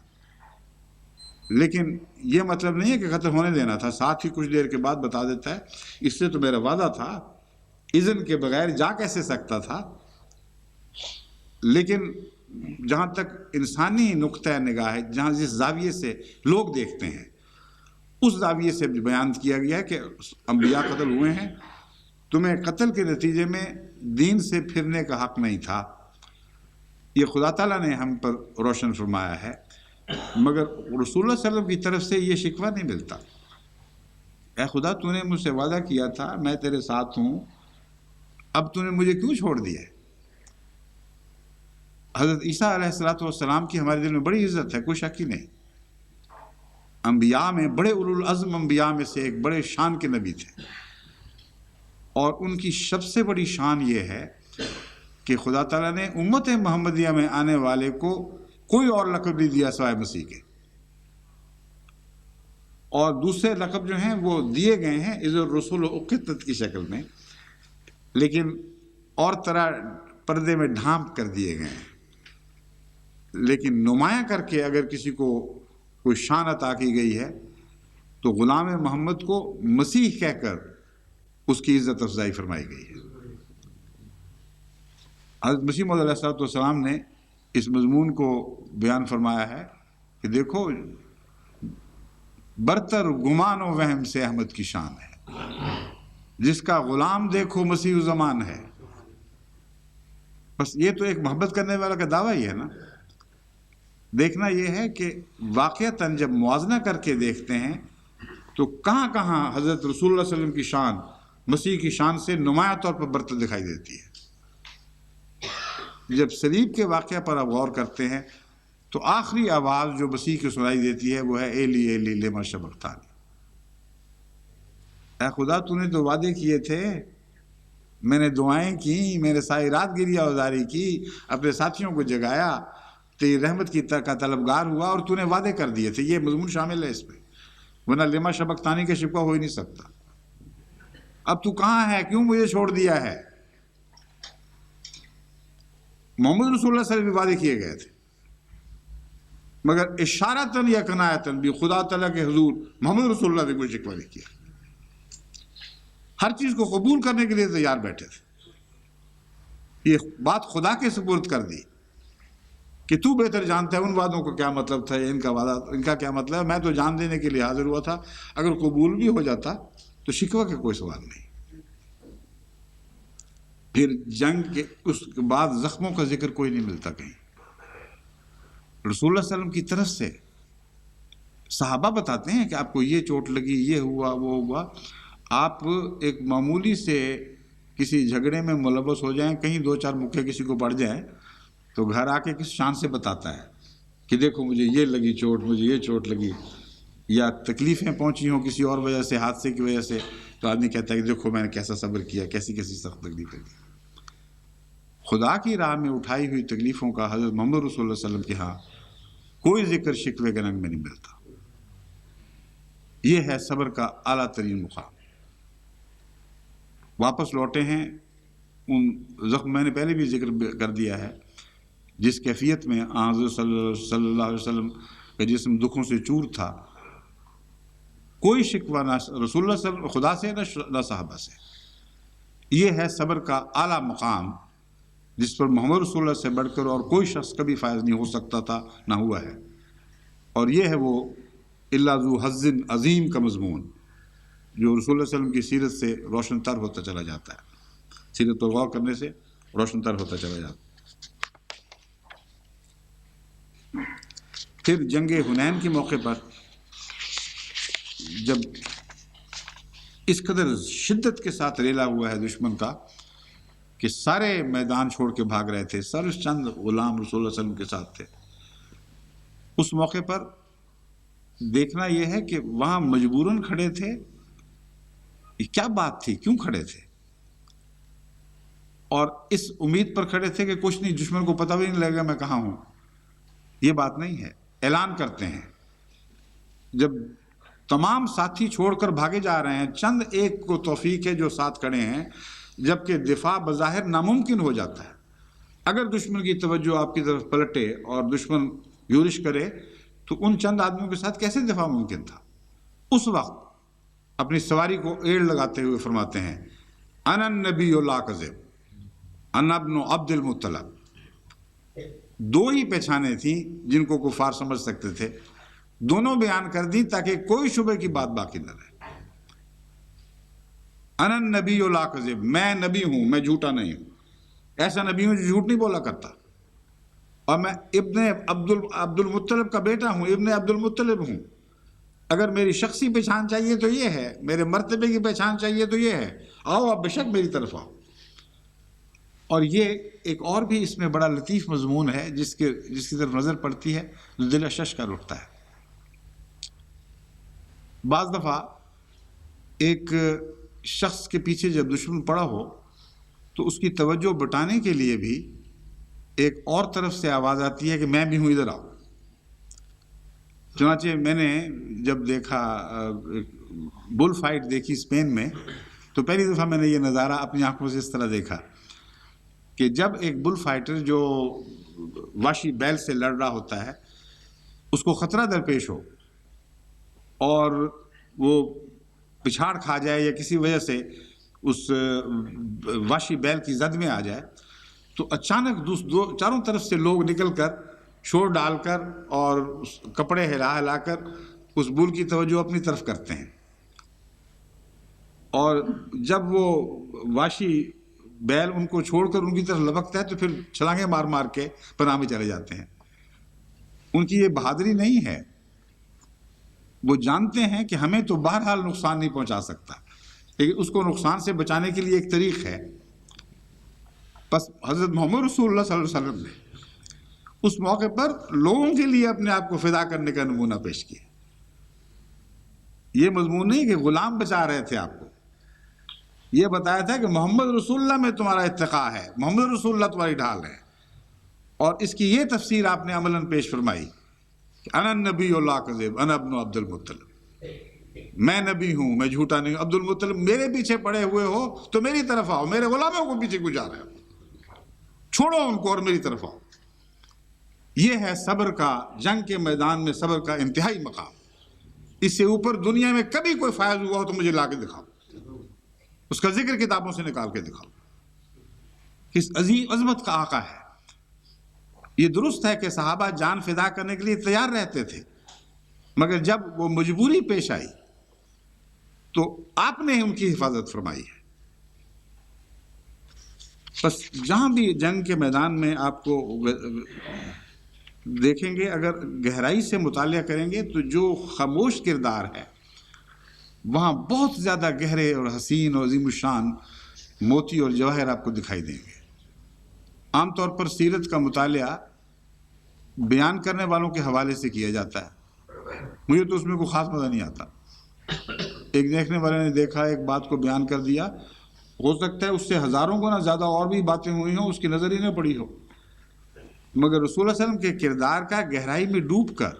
لیکن یہ مطلب نہیں ہے کہ قتل ہونے دینا تھا، ساتھ ہی کچھ دیر کے بعد بتا دیتا ہے اس سے تو میرا وعدہ تھا، اذن کے بغیر جا کیسے سکتا تھا۔ لیکن جہاں تک انسانی نقطہ نگاہ ہے، جہاں جس زاویے سے لوگ دیکھتے ہیں اس زاویے سے بھی بیان کیا گیا ہے کہ انبیاء قتل ہوئے ہیں، تمہیں قتل کے نتیجے میں دین سے پھرنے کا حق نہیں تھا، یہ خدا تعالیٰ نے ہم پر روشن فرمایا ہے، مگر رسول اللہ صلی اللہ علیہ وسلم کی طرف سے یہ شکوہ نہیں ملتا۔ اے خدا تو نے مجھ سے وعدہ کیا تھا میں تیرے ساتھ ہوں، اب تو نے مجھے کیوں چھوڑ دیا ہے؟ حضرت عیسیٰ علیہ السلام کی ہمارے دل میں بڑی عزت ہے، کوئی شک ہی نہیں، انبیاء میں بڑے اولو العزم انبیاء میں سے ایک بڑے شان کے نبی تھے، اور ان کی سب سے بڑی شان یہ ہے کہ خدا تعالیٰ نے امت محمدیہ میں آنے والے کو کوئی اور لقب نہیں دیا سوائے مسیح کے، اور دوسرے لقب جو ہیں وہ دیے گئے ہیں اذ الرسول اقتت کی شکل میں، لیکن اور طرح پردے میں ڈھانپ کر دیے گئے ہیں، لیکن نمایاں کر کے اگر کسی کو کوئی شان عطا کی گئی ہے تو غلام محمد کو مسیح کہہ کر اس کی عزت افزائی فرمائی گئی ہے۔ حضرت مسیح موعود علیہ السلام نے اس مضمون کو بیان فرمایا ہے کہ دیکھو برتر گمان و وہم سے احمد کی شان ہے، جس کا غلام دیکھو مسیح الزمان ہے۔ بس یہ تو ایک محبت کرنے والا کا دعویٰ ہی ہے نا۔ دیکھنا یہ ہے کہ واقعتاً جب موازنہ کر کے دیکھتے ہیں تو کہاں کہاں حضرت رسول اللہ صلی اللہ علیہ وسلم کی شان مسیح کی شان سے نمایاں طور پر برتر دکھائی دیتی ہے۔ جب صلیب کے واقعہ پر آپ غور کرتے ہیں تو آخری آواز جو مسیح کی سنائی دیتی ہے وہ ہے ایلی ایلی لما شبقتانی، اے خدا تو نے تو وعدے کیے تھے، میں نے دعائیں کی، میں نے ساری رات گریہ وزاری کی، اپنے ساتھیوں کو جگایا، تیری رحمت کی کا طلبگار ہوا، اور تو نے وعدے کر دیے تھے۔ یہ مضمون شامل ہے اس میں، ورنہ لما شبقتانی کا شکوہ ہو ہی نہیں سکتا۔ اب تو کہاں ہے، کیوں مجھے چھوڑ دیا ہے؟ محمد رسول اللہ صلی اللہ علیہ وسلم بھی وعدے کیے گئے تھے، مگر اشارتاً یا کنایتاً بھی خدا تعالیٰ کے حضور محمد رسول اللہ نے کوئی شکوہ نہیں کیا، ہر چیز کو قبول کرنے کے لیے تیار بیٹھے تھے۔ یہ بات خدا کے سپرد کر دی کہ تو بہتر جانتا ہے ان وعدوں کا کیا مطلب تھا، ان کا کیا مطلب ہے، میں تو جان دینے کے لیے حاضر ہوا تھا، اگر قبول بھی ہو جاتا تو شکوہ کا کوئی سوال نہیں۔ پھر جنگ کے اس کے بعد زخموں کا ذکر کوئی نہیں ملتا کہیں۔ رسول اللہ صلی اللہ علیہ وسلم کی طرف سے صحابہ بتاتے ہیں کہ آپ کو یہ چوٹ لگی، یہ ہوا، وہ ہوا۔ آپ ایک معمولی سے کسی جھگڑے میں ملوث ہو جائیں، کہیں دو چار مکے کسی کو پڑ جائیں تو گھر آ کے کس شان سے بتاتا ہے کہ دیکھو مجھے یہ لگی چوٹ، مجھے یہ چوٹ لگی، یا تکلیفیں پہنچی ہوں کسی اور وجہ سے، حادثے کی وجہ سے، تو آدمی کہتا ہے کہ دیکھو میں نے کیسا صبر کیا، کیسی کیسی سخت تکلیفیں کی۔ خدا کی راہ میں اٹھائی ہوئی تکلیفوں کا حضرت محمد رسول اللہ صلی اللہ علیہ وسلم کے ہاں کوئی ذکر شکوے کے رنگ میں نہیں ملتا۔ یہ ہے صبر کا اعلیٰ ترین مقام۔ واپس لوٹے ہیں ان زخم، میں نے پہلے بھی ذکر کر دیا ہے، جس کیفیت میں حضرت صلی اللہ علیہ وسلم کہ جسم دکھوں سے چور تھا، کوئی شکوہ نہ رسول اللہ صلی اللہ علیہ وسلم خدا سے نہ صحابہ سے۔ یہ ہے صبر کا اعلیٰ مقام جس پر محمد رسول اللہ سے بڑھ کر اور کوئی شخص کبھی فائز نہیں ہو سکتا تھا، نہ ہوا ہے۔ اور یہ ہے وہ الا ذو حظ عظیم کا مضمون جو رسول اللہ علیہ وسلم کی سیرت سے روشن تر ہوتا چلا جاتا ہے، سیرت پر غور کرنے سے روشن تر ہوتا چلا جاتا ہے۔ پھر جنگ حنین کے موقع پر جب اس قدر شدت کے ساتھ ریلا ہوا ہے دشمن کا کہ سارے میدان چھوڑ کے بھاگ رہے تھے، صرف چند غلام رسول اللہ علیہ وسلم کے ساتھ تھے، اس موقع پر دیکھنا یہ ہے کہ وہاں مجبوراً کھڑے تھے، کیا بات تھی، کیوں کھڑے تھے؟ اور اس امید پر کھڑے تھے کہ کچھ نہیں، دشمن کو پتہ بھی نہیں لگے گا میں کہاں ہوں، یہ بات نہیں ہے۔ اعلان کرتے ہیں جب تمام ساتھی چھوڑ کر بھاگے جا رہے ہیں، چند ایک کو توفیق ہے جو ساتھ کھڑے ہیں، جبکہ دفاع بظاہر ناممکن ہو جاتا ہے۔ اگر دشمن کی توجہ آپ کی طرف پلٹے اور دشمن یورش کرے تو ان چند آدمیوں کے ساتھ کیسے دفاع ممکن تھا؟ اس وقت اپنی سواری کو ایڑ لگاتے ہوئے فرماتے ہیں انا النبی لا کذب انا ابن عبد المطلب۔ دو ہی پہچانیں تھیں جن کو کفار سمجھ سکتے تھے، دونوں بیان کر دی تاکہ کوئی شبہ کی بات باقی نہ رہے۔ انا النبی لا کذب، میں نبی ہوں، میں جھوٹا نہیں ہوں، ایسا نبی ہوں جو جھوٹ نہیں بولا کرتا، اور میں ابن عبد المطلب کا بیٹا ہوں، ابن عبد المطلب ہوں۔ اگر میری شخصی پہچان چاہیے تو یہ ہے، میرے مرتبے کی پہچان چاہیے تو یہ ہے، آؤ آپ بے شک میری طرف آؤ۔ اور یہ ایک اور بھی اس میں بڑا لطیف مضمون ہے جس کی طرف نظر پڑتی ہے جو دل اشش کر اٹھتا ہے۔ بعض دفعہ ایک شخص کے پیچھے جب دشمن پڑا ہو تو اس کی توجہ بٹانے کے لیے بھی ایک اور طرف سے آواز آتی ہے کہ میں بھی ہوں، ادھر آؤ۔ چنانچہ میں نے جب دیکھا بل فائٹ دیکھی اسپین میں، تو پہلی دفعہ میں نے یہ نظارہ اپنی آنکھوں سے اس طرح دیکھا کہ جب ایک بل فائٹر جو وحشی بیل سے لڑ رہا ہوتا ہے اس کو خطرہ درپیش ہو اور وہ پچھاڑ کھا جائے یا کسی وجہ سے اس وحشی بیل کی زد میں آ جائے تو اچانک چاروں طرف سے لوگ نکل کر شور ڈال کر اور کپڑے ہلا ہلا کر اس بل کی توجہ اپنی طرف کرتے ہیں، اور جب وہ وحشی بیل ان کو چھوڑ کر ان کی طرف لبکتا ہے تو پھر چھلانگیں مار مار کے پناہ میں چلے جاتے ہیں۔ ان کی یہ بہادری نہیں ہے، وہ جانتے ہیں کہ ہمیں تو بہرحال نقصان نہیں پہنچا سکتا، لیکن اس کو نقصان سے بچانے کے لیے ایک طریق ہے۔ بس حضرت محمد رسول اللہ صلی اللہ علیہ وسلم نے اس موقع پر لوگوں کے لیے اپنے آپ کو فدا کرنے کا نمونہ پیش کیا۔ یہ مضمون نہیں کہ غلام بچا رہے تھے آپ کو، یہ بتایا تھا کہ محمد رسول اللہ میں تمہارا اتقاء ہے، محمد رسول اللہ تمہاری ڈھال ہے، اور اس کی یہ تفسیر آپ نے عملاً پیش فرمائی کہ انا النبی لا کذب انا ابن عبد المطلب، میں نبی ہوں، میں جھوٹا نہیں ہوں۔ عبد المطلب میرے پیچھے پڑے ہوئے ہو تو میری طرف آؤ، میرے غلاموں کو پیچھے کیوں جا رہے ہو، چھوڑو ان کو اور میری طرف آؤ۔ یہ ہے صبر کا، جنگ کے میدان میں صبر کا انتہائی مقام۔ اس سے اوپر دنیا میں کبھی کوئی فائز ہوا ہو تو مجھے لا کے دکھاؤ، اس کا ذکر کتابوں سے نکال کے دکھاؤ۔ کس عظیم عظمت کا آقا ہے۔ یہ درست ہے کہ صحابہ جان فدا کرنے کے لیے تیار رہتے تھے، مگر جب وہ مجبوری پیش آئی تو آپ نے ان کی حفاظت فرمائی ہے۔ بس جہاں بھی جنگ کے میدان میں آپ کو دیکھیں گے، اگر گہرائی سے مطالعہ کریں گے تو جو خاموش کردار ہے وہاں بہت زیادہ گہرے اور حسین اور عظیم الشان موتی اور جواہر آپ کو دکھائی دیں گے۔ عام طور پر سیرت کا مطالعہ بیان کرنے والوں کے حوالے سے کیا جاتا ہے، مجھے تو اس میں کوئی خاص مزہ نہیں آتا۔ ایک دیکھنے والے نے دیکھا، ایک بات کو بیان کر دیا، ہو سکتا ہے اس سے ہزاروں کو نہ زیادہ اور بھی باتیں ہوئی ہوں، اس کی نظر ہی نہ پڑی ہو، مگر رسول اللہ علیہ وسلم کے کردار کا گہرائی میں ڈوب کر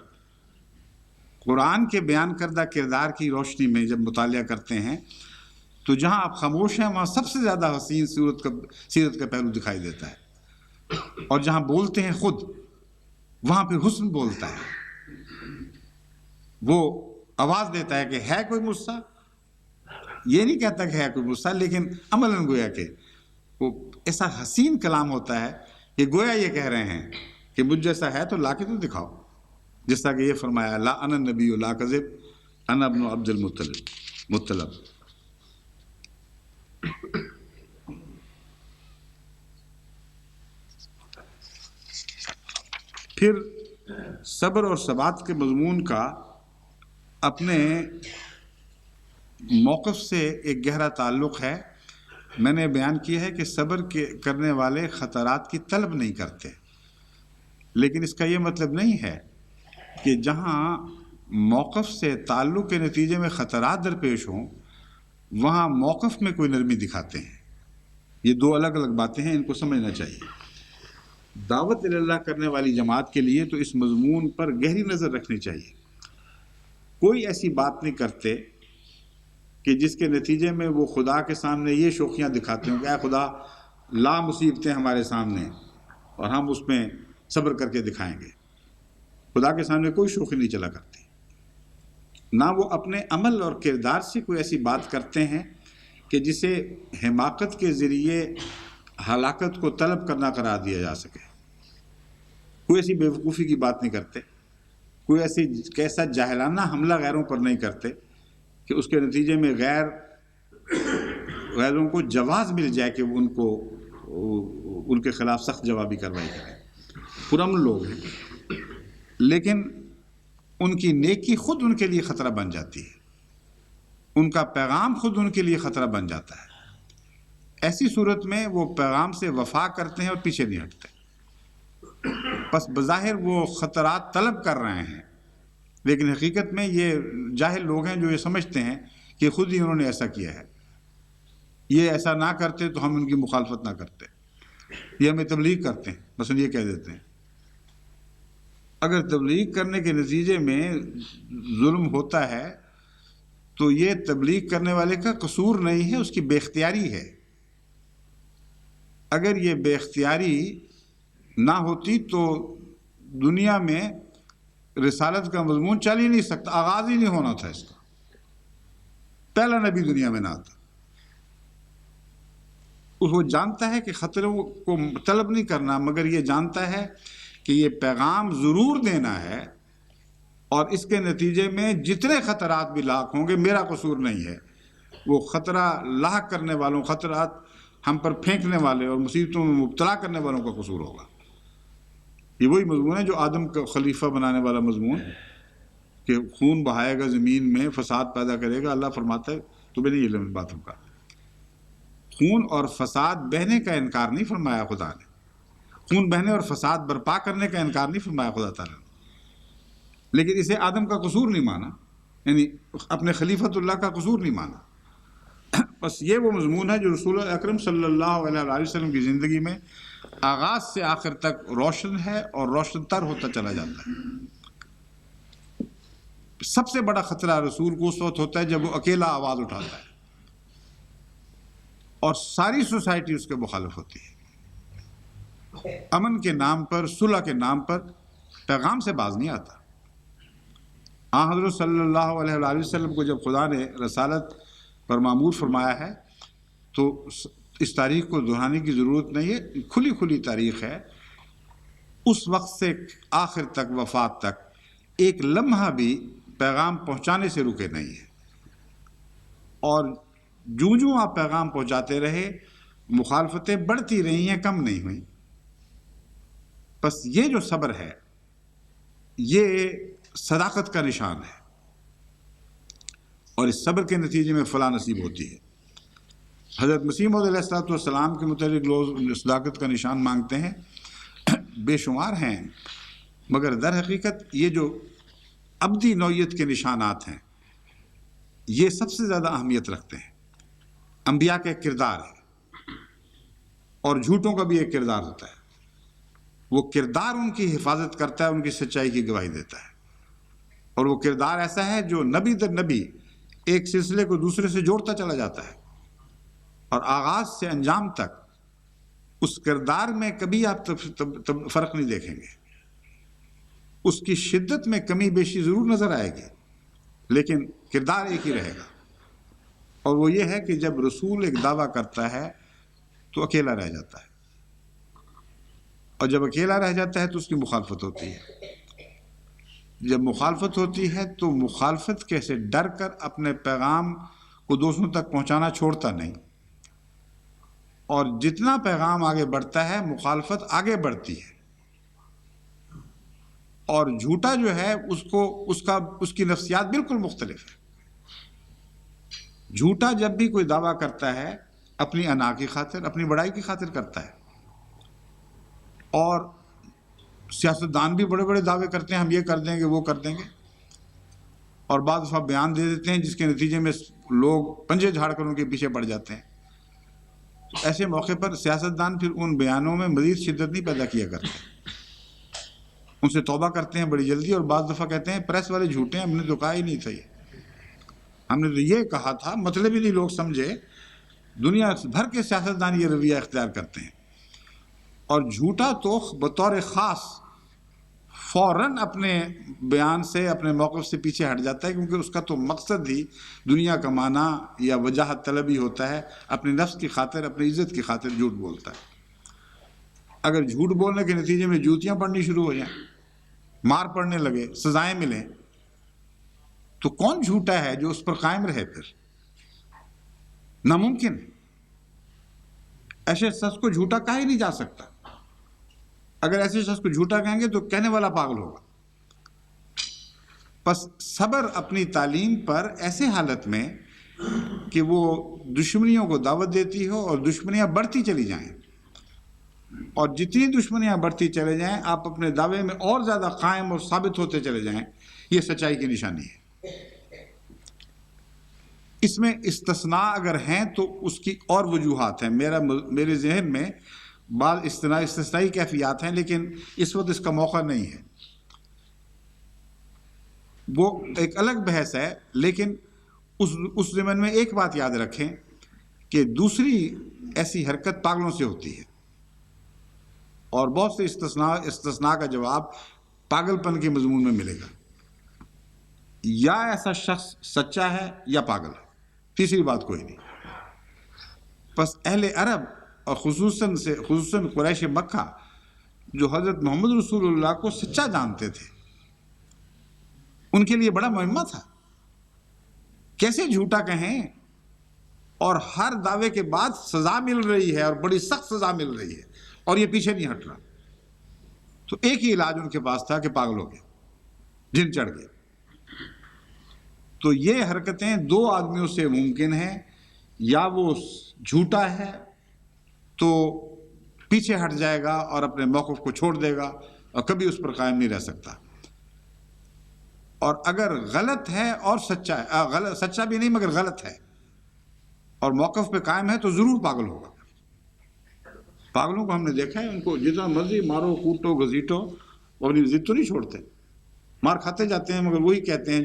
قرآن کے بیان کردہ کردار کی روشنی میں جب مطالعہ کرتے ہیں تو جہاں آپ خاموش ہیں وہاں سب سے زیادہ حسین سیرت کا پہلو دکھائی دیتا ہے، اور جہاں بولتے ہیں خود وہاں پہ حسن بولتا ہے۔ وہ آواز دیتا ہے کہ ہے کوئی مجھ سا، یہ نہیں کہتا کہ ہے کوئی مجھ سا، لیکن عملاً گویا کہ وہ ایسا حسین کلام ہوتا ہے کہ گویا یہ کہہ رہے ہیں کہ مجھ جیسا ہے تو لا کے تو دکھاؤ، جس طرح کہ یہ فرمایا لا انا النبی لا کذب انا ابن عبد مطلب۔ پھر صبر اور ثبات کے مضمون کا اپنے موقف سے ایک گہرا تعلق ہے۔ میں نے بیان کیا ہے کہ صبر کرنے والے خطرات کی طلب نہیں کرتے، لیکن اس کا یہ مطلب نہیں ہے کہ جہاں موقف سے تعلق کے نتیجے میں خطرات درپیش ہوں وہاں موقف میں کوئی نرمی دکھاتے ہیں۔ یہ دو الگ الگ باتیں ہیں، ان کو سمجھنا چاہیے۔ دعوت اللہ کرنے والی جماعت کے لیے تو اس مضمون پر گہری نظر رکھنی چاہیے۔ کوئی ایسی بات نہیں کرتے کہ جس کے نتیجے میں وہ خدا کے سامنے یہ شوخیاں دکھاتے ہوں کہ اے خدا لا مصیبتیں ہمارے سامنے اور ہم اس میں صبر کر کے دکھائیں گے۔ خدا کے سامنے کوئی شوخی نہیں چلا کرتی، نہ وہ اپنے عمل اور کردار سے کوئی ایسی بات کرتے ہیں کہ جسے حماقت کے ذریعے ہلاکت کو طلب کرنا قرار دیا جا سکے۔ کوئی ایسی بیوقوفی کی بات نہیں کرتے، کوئی ایسا جاہلانہ حملہ غیروں پر نہیں کرتے کہ اس کے نتیجے میں غیروں کو جواز مل جائے کہ وہ ان کے خلاف سخت جوابی کارروائی کریں۔ پرامن لوگ ہیں، لیکن ان کی نیکی خود ان کے لیے خطرہ بن جاتی ہے، ان کا پیغام خود ان کے لیے خطرہ بن جاتا ہے۔ ایسی صورت میں وہ پیغام سے وفا کرتے ہیں اور پیچھے نہیں ہٹتے۔ پس بظاہر وہ خطرات طلب کر رہے ہیں، لیکن حقیقت میں یہ جاہل لوگ ہیں جو یہ سمجھتے ہیں کہ خود ہی انہوں نے ایسا کیا ہے، یہ ایسا نہ کرتے تو ہم ان کی مخالفت نہ کرتے، یہ ہمیں تبلیغ کرتے ہیں، مثلا یہ کہہ دیتے ہیں۔ اگر تبلیغ کرنے کے نتیجے میں ظلم ہوتا ہے تو یہ تبلیغ کرنے والے کا قصور نہیں ہے، اس کی بے اختیاری ہے۔ اگر یہ بے اختیاری نہ ہوتی تو دنیا میں رسالت کا مضمون چل ہی نہیں سکتا، آغاز ہی نہیں ہونا تھا اس کا، پہلا نبی دنیا میں نہ آتا۔ وہ جانتا ہے کہ خطروں کو طلب نہیں کرنا، مگر یہ جانتا ہے کہ یہ پیغام ضرور دینا ہے اور اس کے نتیجے میں جتنے خطرات بھی لاحق ہوں گے میرا قصور نہیں ہے، وہ خطرہ لاحق کرنے والوں، خطرات ہم پر پھینکنے والے اور مصیبتوں میں مبتلا کرنے والوں کا قصور ہوگا۔ یہ وہی مضمون ہے جو آدم کا خلیفہ بنانے والا مضمون، کہ خون بہائے گا زمین میں، فساد پیدا کرے گا۔ اللہ فرماتا ہے تمہیں نہیں علم ان باتوں کا۔ خون اور فساد بہنے کا انکار نہیں فرمایا خدا نے، خون بہنے اور فساد برپا کرنے کا انکار نہیں فرمایا خدا تعالیٰ نے، لیکن اسے آدم کا قصور نہیں مانا، یعنی اپنے خلیفۃ اللہ کا قصور نہیں مانا۔ بس یہ وہ مضمون ہے جو رسول اکرم صلی اللہ علیہ وسلم کی زندگی میں آغاز سے آخر تک روشن ہے اور روشن تر ہوتا چلا جاتا ہے۔ سب سے بڑا خطرہ رسول کو اس وقت ہوتا ہے جب وہ اکیلا آواز اٹھاتا ہے اور ساری سوسائٹی اس کے مخالف ہوتی ہے۔ امن کے نام پر، صلح کے نام پر پیغام سے باز نہیں آتا۔ حضرت صلی اللہ علیہ وآلہ وسلم کو جب خدا نے رسالت پر مامور فرمایا ہے تو اس تاریخ کو دہرانے کی ضرورت نہیں ہے، کھلی کھلی تاریخ ہے۔ اس وقت سے آخر تک، وفات تک، ایک لمحہ بھی پیغام پہنچانے سے رکے نہیں ہے، اور جوں آپ پیغام پہنچاتے رہے مخالفتیں بڑھتی رہی ہیں، کم نہیں ہوئیں۔ بس یہ جو صبر ہے یہ صداقت کا نشان ہے، اور اس صبر کے نتیجے میں فلاح نصیب ہوتی ہے۔ حضرت مسیح موعود علیہ السلام کے متعلق لوگ صداقت کا نشان مانگتے ہیں، بے شمار ہیں، مگر در حقیقت یہ جو ابدی نوعیت کے نشانات ہیں یہ سب سے زیادہ اہمیت رکھتے ہیں۔ انبیاء کا ایک کردار ہے، اور جھوٹوں کا بھی ایک کردار ہوتا ہے۔ وہ کردار ان کی حفاظت کرتا ہے، ان کی سچائی کی گواہی دیتا ہے، اور وہ کردار ایسا ہے جو نبی در نبی ایک سلسلے کو دوسرے سے جوڑتا چلا جاتا ہے، اور آغاز سے انجام تک اس کردار میں کبھی آپ فرق نہیں دیکھیں گے۔ اس کی شدت میں کمی بیشی ضرور نظر آئے گی، لیکن کردار ایک ہی رہے گا، اور وہ یہ ہے کہ جب رسول ایک دعویٰ کرتا ہے تو اکیلا رہ جاتا ہے، اور جب اکیلا رہ جاتا ہے تو اس کی مخالفت ہوتی ہے۔ جب مخالفت ہوتی ہے تو مخالفت کے سے ڈر کر اپنے پیغام کو دوسروں تک پہنچانا چھوڑتا نہیں، اور جتنا پیغام آگے بڑھتا ہے مخالفت آگے بڑھتی ہے، اور جھوٹا جو ہے اس کی نفسیات بالکل مختلف ہے۔ جھوٹا جب بھی کوئی دعویٰ کرتا ہے اپنی انا کی خاطر، اپنی بڑائی کی خاطر کرتا ہے، اور سیاستدان بھی بڑے بڑے دعوے کرتے ہیں، ہم یہ کر دیں گے وہ کر دیں گے، اور بعض دفعہ بیان دے دیتے ہیں جس کے نتیجے میں لوگ پنجے جھاڑ کر ان کے پیچھے پڑ جاتے ہیں۔ تو ایسے موقع پر سیاستدان پھر ان بیانوں میں مزید شدت نہیں پیدا کیا کرتے، ان سے توبہ کرتے ہیں بڑی جلدی، اور بعض دفعہ کہتے ہیں پریس والے جھوٹے ہیں، ہم نے تو کہا ہی نہیں تھا، ہم نے تو یہ کہا تھا، مطلب ہی نہیں لوگ سمجھے۔ دنیا بھر کے سیاستدان یہ رویہ اختیار کرتے ہیں، اور جھوٹا تو بطور خاص فوراً اپنے بیان سے، اپنے موقف سے پیچھے ہٹ جاتا ہے، کیونکہ اس کا تو مقصد ہی دنیا کمانا یا وجاہت طلبی ہوتا ہے، اپنے نفس کی خاطر، اپنی عزت کی خاطر جھوٹ بولتا ہے۔ اگر جھوٹ بولنے کے نتیجے میں جوتیاں پڑنی شروع ہو جائیں، مار پڑنے لگے، سزائیں ملیں، تو کون جھوٹا ہے جو اس پر قائم رہے؟ پھر ناممکن ہے۔ ایسے شخص کو جھوٹا کہا ہی نہیں جا سکتا۔ اگر ایسے شخص کو جھوٹا کہیں گے تو کہنے والا پاگل ہوگا۔ پس صبر اپنی تعلیم پر ایسے حالت میں کہ وہ دشمنیوں کو دعوت دیتی ہو اور دشمنیاں بڑھتی چلی جائیں، اور جتنی دشمنیاں بڑھتی چلے جائیں آپ اپنے دعوے میں اور زیادہ قائم اور ثابت ہوتے چلے جائیں، یہ سچائی کی نشانی ہے۔ اس میں استثناء اگر ہیں تو اس کی اور وجوہات ہیں، میرے ذہن میں بعض استثنائی کیفیات ہیں، لیکن اس وقت اس کا موقع نہیں ہے، وہ ایک الگ بحث ہے۔ لیکن اس ضمن میں ایک بات یاد رکھیں کہ دوسری ایسی حرکت پاگلوں سے ہوتی ہے، اور بہت سے استثناء کا جواب پاگل پن کے مضمون میں ملے گا۔ یا ایسا شخص سچا ہے یا پاگل ہے، تیسری بات کوئی نہیں۔ پس اہل عرب اور خصوصاً قریش مکہ جو حضرت محمد رسول اللہ کو سچا جانتے تھے، ان کے لیے بڑا مہمہ تھا، کیسے جھوٹا کہیں، اور ہر دعوے کے بعد سزا مل رہی ہے، اور بڑی سخت سزا مل رہی ہے، اور یہ پیچھے نہیں ہٹ رہا۔ تو ایک ہی علاج ان کے پاس تھا کہ پاگل ہو گئے، جن چڑھ گئے۔ تو یہ حرکتیں دو آدمیوں سے ممکن ہیں، یا وہ جھوٹا ہے تو پیچھے ہٹ جائے گا اور اپنے موقف کو چھوڑ دے گا اور کبھی اس پر قائم نہیں رہ سکتا، اور اگر غلط ہے اور سچا بھی نہیں مگر غلط ہے اور موقف پہ قائم ہے تو ضرور پاگل ہوگا۔ پاگلوں کو ہم نے دیکھا ہے، ان کو جتنا مرضی مارو، کوٹو، گھسیٹو، وہ اپنی ضد تو نہیں چھوڑتے، مار کھاتے جاتے ہیں، مگر وہی کہتے ہیں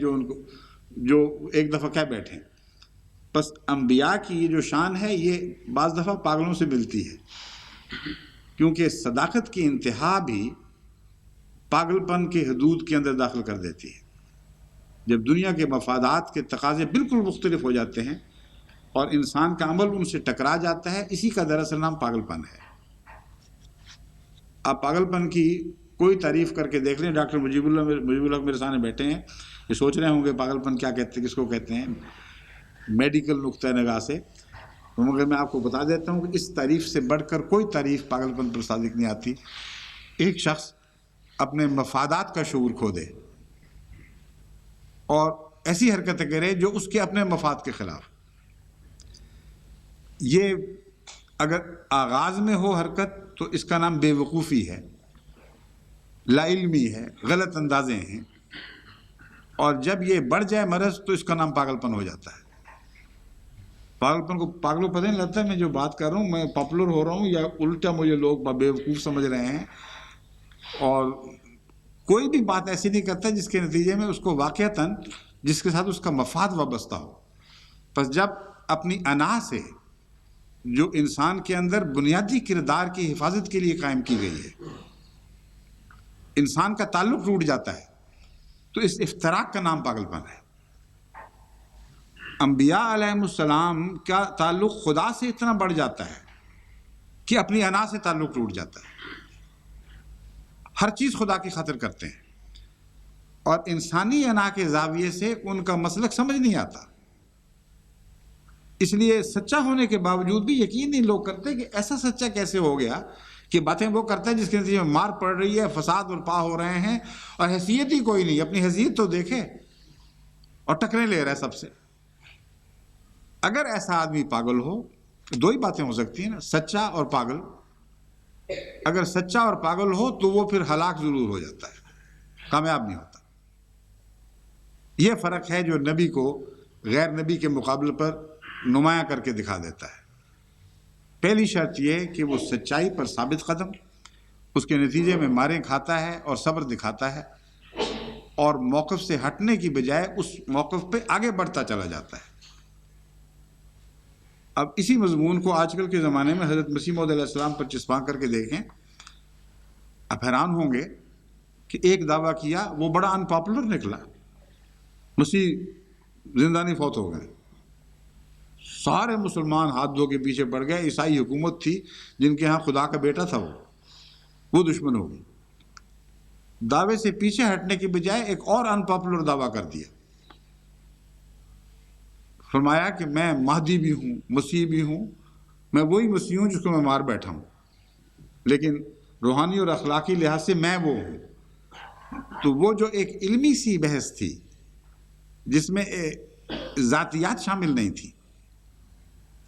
جو ایک دفعہ کہہ بیٹھے۔ بس انبیاء کی یہ جو شان ہے یہ بعض دفعہ پاگلوں سے ملتی ہے، کیونکہ صداقت کی انتہا بھی پاگل پن کے حدود کے اندر داخل کر دیتی ہے۔ جب دنیا کے مفادات کے تقاضے بالکل مختلف ہو جاتے ہیں اور انسان کا عمل ان سے ٹکرا جاتا ہے، اسی کا دراصل نام پاگل پن ہے۔ آپ پاگل پن کی کوئی تعریف کر کے دیکھ لیں، ڈاکٹر مجیب اللہ میرے سامنے بیٹھے ہیں، یہ سوچ رہے ہوں گے پاگل پن کیا کہتے ہیں، کس کو کہتے ہیں میڈیکل نقطہ نگاہ سے، مگر میں آپ کو بتا دیتا ہوں کہ اس تعریف سے بڑھ کر کوئی تعریف پاگل پن پر صادق نہیں آتی۔ ایک شخص اپنے مفادات کا شعور کھو دے اور ایسی حرکتیں کرے جو اس کے اپنے مفاد کے خلاف، یہ اگر آغاز میں ہو حرکت تو اس کا نام بے وقوفی ہے، لا علمی ہے، غلط اندازے ہیں، اور جب یہ بڑھ جائے مرض تو اس کا نام پاگل پن ہو جاتا ہے۔ پاگل پن کو پاگلوں پتہ نہیں لگتا ہے میں جو بات کر رہا ہوں میں پاپولر ہو رہا ہوں یا الٹا مجھے لوگ بے وقوف سمجھ رہے ہیں، اور کوئی بھی بات ایسی نہیں کرتا جس کے نتیجے میں اس کو واقعتاً جس کے ساتھ اس کا مفاد وابستہ ہو۔ پس جب اپنی انا سے جو انسان کے اندر بنیادی کردار کی حفاظت کے لیے قائم کی گئی ہے، انسان کا تعلق ٹوٹ جاتا ہے، تو اس افتراق کا نام پاگل پن ہے۔ انبیاء علیہ السلام کا تعلق خدا سے اتنا بڑھ جاتا ہے کہ اپنی انا سے تعلق ٹوٹ جاتا ہے. ہر چیز خدا کی خاطر کرتے ہیں، اور انسانی انا کے زاویے سے ان کا مسلک سمجھ نہیں آتا. اس لیے سچا ہونے کے باوجود بھی یقین نہیں لوگ کرتے کہ ایسا سچا کیسے ہو گیا کہ باتیں وہ کرتا ہے جس کے نتیجے میں مار پڑ رہی ہے، فساد برپا ہو رہے ہیں، اور حیثیت ہی کوئی نہیں. اپنی حیثیت تو دیکھے اور ٹکرے لے رہا ہے سب سے. اگر ایسا آدمی پاگل ہو، دو ہی باتیں ہو سکتی ہیں نا، سچا اور پاگل. اگر سچا اور پاگل ہو تو وہ پھر ہلاک ضرور ہو جاتا ہے، کامیاب نہیں ہوتا. یہ فرق ہے جو نبی کو غیر نبی کے مقابلے پر نمایاں کر کے دکھا دیتا ہے. پہلی شرط یہ کہ وہ سچائی پر ثابت قدم، اس کے نتیجے میں ماریں کھاتا ہے اور صبر دکھاتا ہے، اور موقف سے ہٹنے کی بجائے اس موقف پہ آگے بڑھتا چلا جاتا ہے. اب اسی مضمون کو آج کل کے زمانے میں حضرت مسیح موعود علیہ السلام پر چسپاں کر کے دیکھیں، آپ حیران ہوں گے کہ ایک دعویٰ کیا، وہ بڑا ان پاپولر نکلا، مسیح زندہ نہیں، فوت ہو گئے. سارے مسلمان ہاتھ دھو کے پیچھے پڑ گئے. عیسائی حکومت تھی جن کے ہاں خدا کا بیٹا تھا، وہ دشمن ہو گئی. دعوے سے پیچھے ہٹنے کی بجائے ایک اور ان پاپولر دعویٰ کر دیا. فرمایا کہ میں مہدی بھی ہوں، مسیح بھی ہوں، میں وہی مسیح ہوں جس کو میں مار بیٹھا ہوں، لیکن روحانی اور اخلاقی لحاظ سے میں وہ ہوں. تو وہ جو ایک علمی سی بحث تھی جس میں ذاتیات شامل نہیں تھی،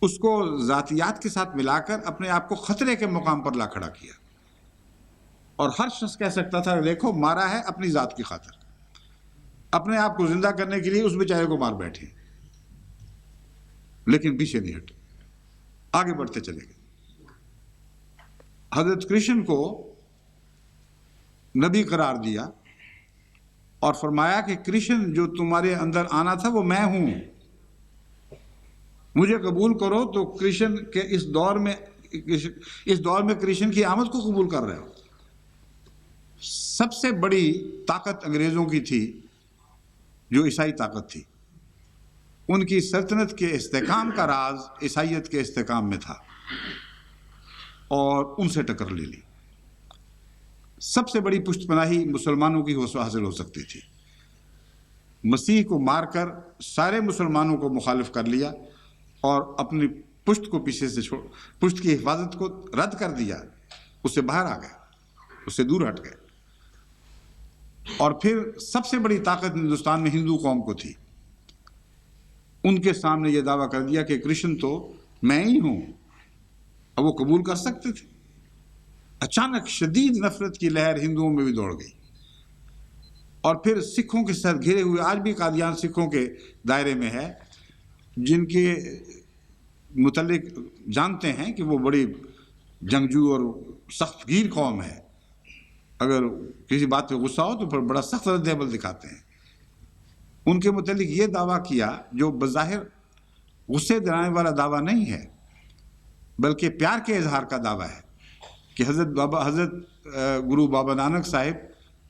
اس کو ذاتیات کے ساتھ ملا کر اپنے آپ کو خطرے کے مقام پر لا کھڑا کیا. اور ہر شخص کہہ سکتا تھا دیکھو مارا ہے اپنی ذات کی خاطر، اپنے آپ کو زندہ کرنے کے لیے اس بیچارے کو مار بیٹھے، لیکن پیچھے نہیں ہٹے، آگے بڑھتے چلے گئے. حضرت کرشن کو نبی قرار دیا اور فرمایا کہ کرشن جو تمہارے اندر آنا تھا وہ میں ہوں، مجھے قبول کرو. تو کرشن کے اس دور میں کرشن کی آمد کو قبول کر رہے ہو. سب سے بڑی طاقت انگریزوں کی تھی جو عیسائی طاقت تھی. ان کی سلطنت کے استحکام کا راز عیسائیت کے استحکام میں تھا، اور ان سے ٹکر لے لی. سب سے بڑی پشت پناہی مسلمانوں کی حاصل ہو سکتی تھی. مسیح کو مار کر سارے مسلمانوں کو مخالف کر لیا اور اپنی پشت کو پیچھے سے پشت کی حفاظت کو رد کر دیا، اس سے باہر آ گئے، اس سے دور ہٹ گئے. اور پھر سب سے بڑی طاقت ہندوستان میں ہندو قوم کو تھی. ان کے سامنے یہ دعویٰ کر دیا کہ کرشن تو میں ہی ہوں. اب وہ قبول کر سکتے تھے؟ اچانک شدید نفرت کی لہر ہندوؤں میں بھی دوڑ گئی. اور پھر سکھوں کے ساتھ گھرے ہوئے، آج بھی قادیان سکھوں کے دائرے میں ہے، جن کے متعلق جانتے ہیں کہ وہ بڑی جنگجو اور سخت گیر قوم ہے. اگر کسی بات پہ غصہ ہو تو پھر بڑا سخت رد عمل دکھاتے ہیں. ان کے متعلق یہ دعویٰ کیا جو بظاہر غصے دلانے والا دعویٰ نہیں ہے، بلکہ پیار کے اظہار کا دعویٰ ہے کہ حضرت گرو بابا نانک صاحب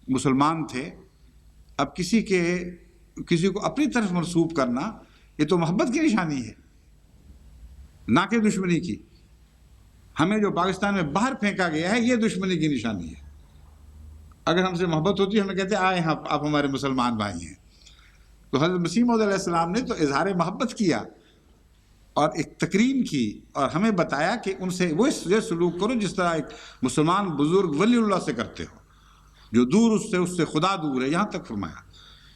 مسلمان تھے. اب کسی کو اپنی طرف منسوب کرنا یہ تو محبت کی نشانی ہے، نہ کہ دشمنی کی. ہمیں جو پاکستان میں باہر پھینکا گیا ہے یہ دشمنی کی نشانی ہے. اگر ہم سے محبت ہوتی ہے ہمیں کہتے آئے ہیں آپ ہمارے مسلمان بھائی ہیں. تو حضرت مسیح موعود علیہ السلام نے تو اظہار محبت کیا اور ایک تکریم کی، اور ہمیں بتایا کہ ان سے وہ سلوک کرو جس طرح ایک مسلمان بزرگ ولی اللہ سے کرتے ہو، جو دور اس سے خدا دور ہے، یہاں تک فرمایا.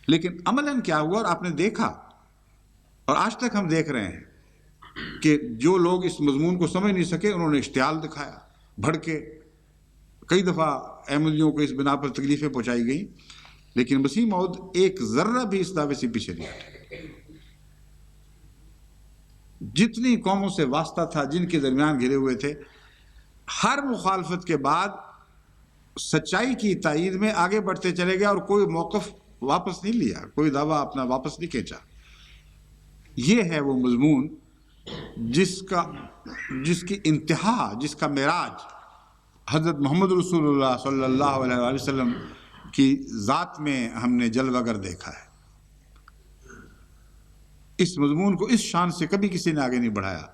لیکن عملاً کیا ہوا، اور آپ نے دیکھا اور آج تک ہم دیکھ رہے ہیں کہ جو لوگ اس مضمون کو سمجھ نہیں سکے انہوں نے اشتعال دکھایا، بھڑکے. کئی دفعہ احمدیوں کو اس بنا پر تکلیفیں پہنچائی گئیں، لیکن مسیح موعود ایک ذرہ بھی اس دعوے سے پیچھے نہیں ہٹے. جتنی قوموں سے واسطہ تھا، جن کے درمیان گھرے ہوئے تھے، ہر مخالفت کے بعد سچائی کی تائید میں آگے بڑھتے چلے گئے اور کوئی موقف واپس نہیں لیا، کوئی دعویٰ اپنا واپس نہیں کھینچا. یہ ہے وہ مضمون جس کی انتہا، جس کا معراج حضرت محمد رسول اللہ صلی اللہ علیہ وآلہ وسلم کی ذات میں ہم نے جلوہ گر دیکھا ہے. اس مضمون کو اس شان سے کبھی کسی نے آگے نہیں بڑھایا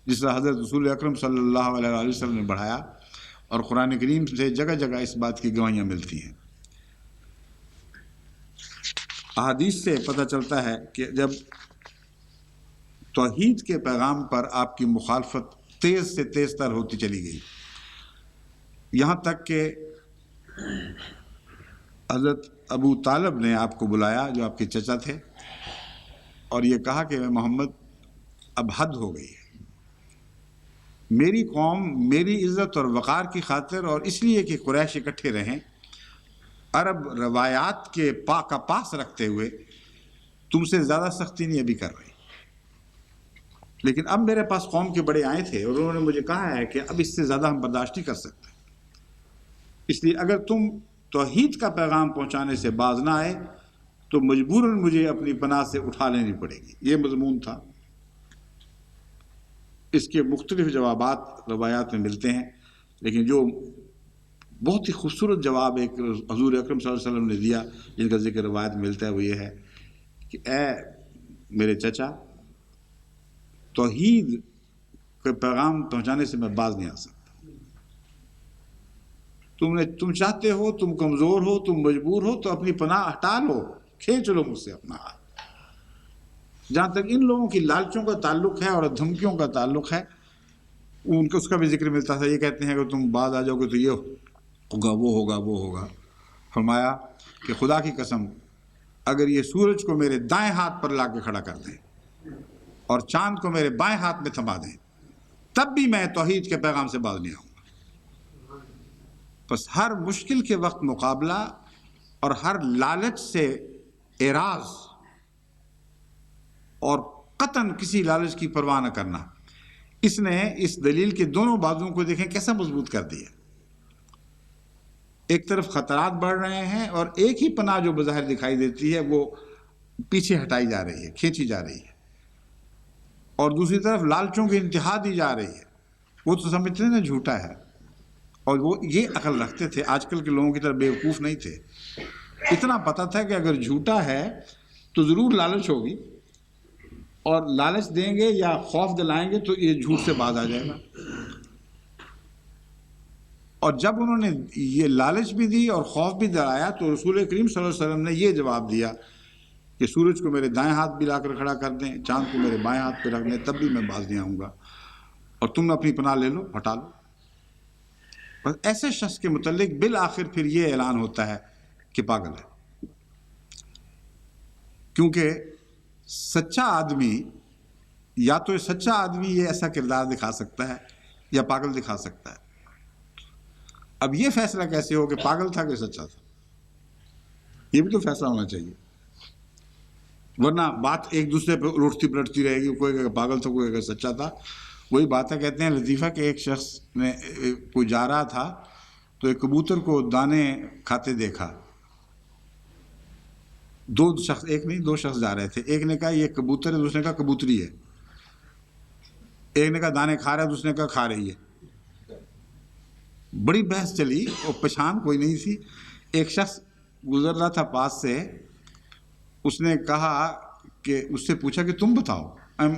جس طرح حضرت رسول اکرم صلی اللہ علیہ وآلہ وسلم نے بڑھایا، اور قرآن کریم سے جگہ جگہ اس بات کی گواہیاں ملتی ہیں۔ احادیث سے پتہ چلتا ہے کہ جب توحید کے پیغام پر آپ کی مخالفت تیز سے تیز تر ہوتی چلی گئی، یہاں تک کہ حضرت ابو طالب نے آپ کو بلایا جو آپ کے چچا تھے، اور یہ کہا کہ محمد اب حد ہو گئی ہے، میری قوم میری عزت اور وقار کی خاطر اور اس لیے کہ قریش اکٹھے رہیں، عرب روایات کے کا پاس رکھتے ہوئے تم سے زیادہ سختی نہیں ابھی کر رہی، لیکن اب میرے پاس قوم کے بڑے آئے تھے اور انہوں نے مجھے کہا ہے کہ اب اس سے زیادہ ہم برداشت نہیں کر سکتے، اس لیے اگر تم توحید کا پیغام پہنچانے سے باز نہ آئے تو مجبوراً مجھے اپنی پناہ سے اٹھا لینی پڑے گی۔ یہ مضمون تھا۔ اس کے مختلف جوابات روایات میں ملتے ہیں، لیکن جو بہت ہی خوبصورت جواب ایک حضور اکرم صلی اللہ علیہ وسلم نے دیا جن کا ذکر روایت میں ملتا ہے وہ یہ ہے کہ اے میرے چچا، توحید کا پیغام پہنچانے سے میں باز نہیں آ سکتا، تم چاہتے ہو، تم کمزور ہو، تم مجبور ہو تو اپنی پناہ ہٹا لو، کھینچ لو مجھ سے اپنا ہاتھ۔ جہاں تک ان لوگوں کی لالچوں کا تعلق ہے اور دھمکیوں کا تعلق ہے، ان کو اس کا بھی ذکر ملتا تھا، یہ کہتے ہیں کہ تم بعد آ جاؤ گے تو یہ ہوگا، وہ ہوگا، وہ ہوگا۔ فرمایا کہ خدا کی قسم اگر یہ سورج کو میرے دائیں ہاتھ پر لا کے کھڑا کر دیں اور چاند کو میرے بائیں ہاتھ میں تھما دیں تب بھی میں توحید کے پیغام سے باز نہیں آؤں گا۔ بس ہر مشکل کے وقت مقابلہ اور ہر لالچ سے اعراض اور قطعاً کسی لالچ کی پرواہ نہ کرنا، اس نے اس دلیل کے دونوں بازوؤں کو دیکھیں کیسا مضبوط کر دیا۔ ایک طرف خطرات بڑھ رہے ہیں اور ایک ہی پناہ جو بظاہر دکھائی دیتی ہے وہ پیچھے ہٹائی جا رہی ہے، کھینچی جا رہی ہے، اور دوسری طرف لالچوں کی انتہا دی جا رہی ہے۔ وہ تو سمجھتے ہیں نا جھوٹا ہے، اور وہ یہ عقل رکھتے تھے، آج کل کے لوگوں کی طرح بیوقوف نہیں تھے، اتنا پتہ تھا کہ اگر جھوٹا ہے تو ضرور لالچ ہوگی، اور لالچ دیں گے یا خوف دلائیں گے تو یہ جھوٹ سے باز آ جائے گا۔ اور جب انہوں نے یہ لالچ بھی دی اور خوف بھی دلایا تو رسول کریم صلی اللہ علیہ وسلم نے یہ جواب دیا کہ سورج کو میرے دائیں ہاتھ بھی لا کر کھڑا کر دیں، چاند کو میرے بائیں ہاتھ پہ رکھ دیں، تب بھی میں باز نہیں آؤں گا، اور تم اپنی پناہ لے لو، ہٹا لو۔ بس ایسے شخص کے متعلق بالآخر پھر یہ اعلان ہوتا ہے کہ پاگل ہے، کیونکہ سچا آدمی یا تو سچا آدمی یہ ایسا کردار دکھا سکتا ہے یا پاگل دکھا سکتا ہے۔ اب یہ فیصلہ کیسے ہو کہ پاگل تھا کہ سچا تھا؟ یہ بھی تو فیصلہ ہونا چاہیے، ورنہ بات ایک دوسرے پہ اٹھتی پلٹتی رہے گی، کوئی کہے پاگل تھا، کوئی کہے سچا تھا۔ وہی بات ہے، کہتے ہیں لطیفہ کہ ایک شخص نے کوئی جا رہا تھا تو ایک کبوتر کو دانے کھاتے دیکھا، دو شخص جا رہے تھے، ایک نے کہا یہ کبوتر ہے، دوسرے نے کہا کبوتری ہے، ایک نے کہا دانے کھا رہا ہے، دوسرے نے کہا کھا رہی ہے۔ بڑی بحث چلی اور پہچان کوئی نہیں تھی۔ ایک شخص گزر رہا تھا پاس سے، اس نے کہا کہ اس سے پوچھا کہ تم بتاؤ،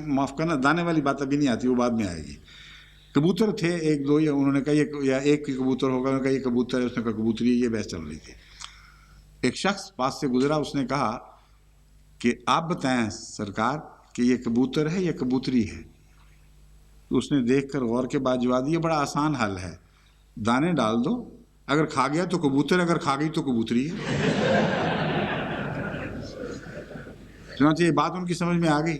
معاف کرنا دانے والی بات ابھی نہیں آتی، وہ بعد میں آئے گی۔ کبوتر تھے ایک دو، یا انہوں نے کہا یا ایک کبوتر ہوگا، انہوں نے کہا یہ کبوتر ہے، اس نے کہا کبوتری ہے، یہ بحث چل رہی تھی۔ ایک شخص پاس سے گزرا، اس نے کہا کہ آپ بتائیں سرکار کہ یہ کبوتر ہے یا کبوتری ہے؟ تو اس نے دیکھ کر غور کے بعد جواب دیا، بڑا آسان حل ہے، دانے ڈال دو، اگر کھا گیا تو کبوتر، اگر کھا گئی تو کبوتری ہے۔ چنانچہ یہ بات ان کی سمجھ میں آ گئی،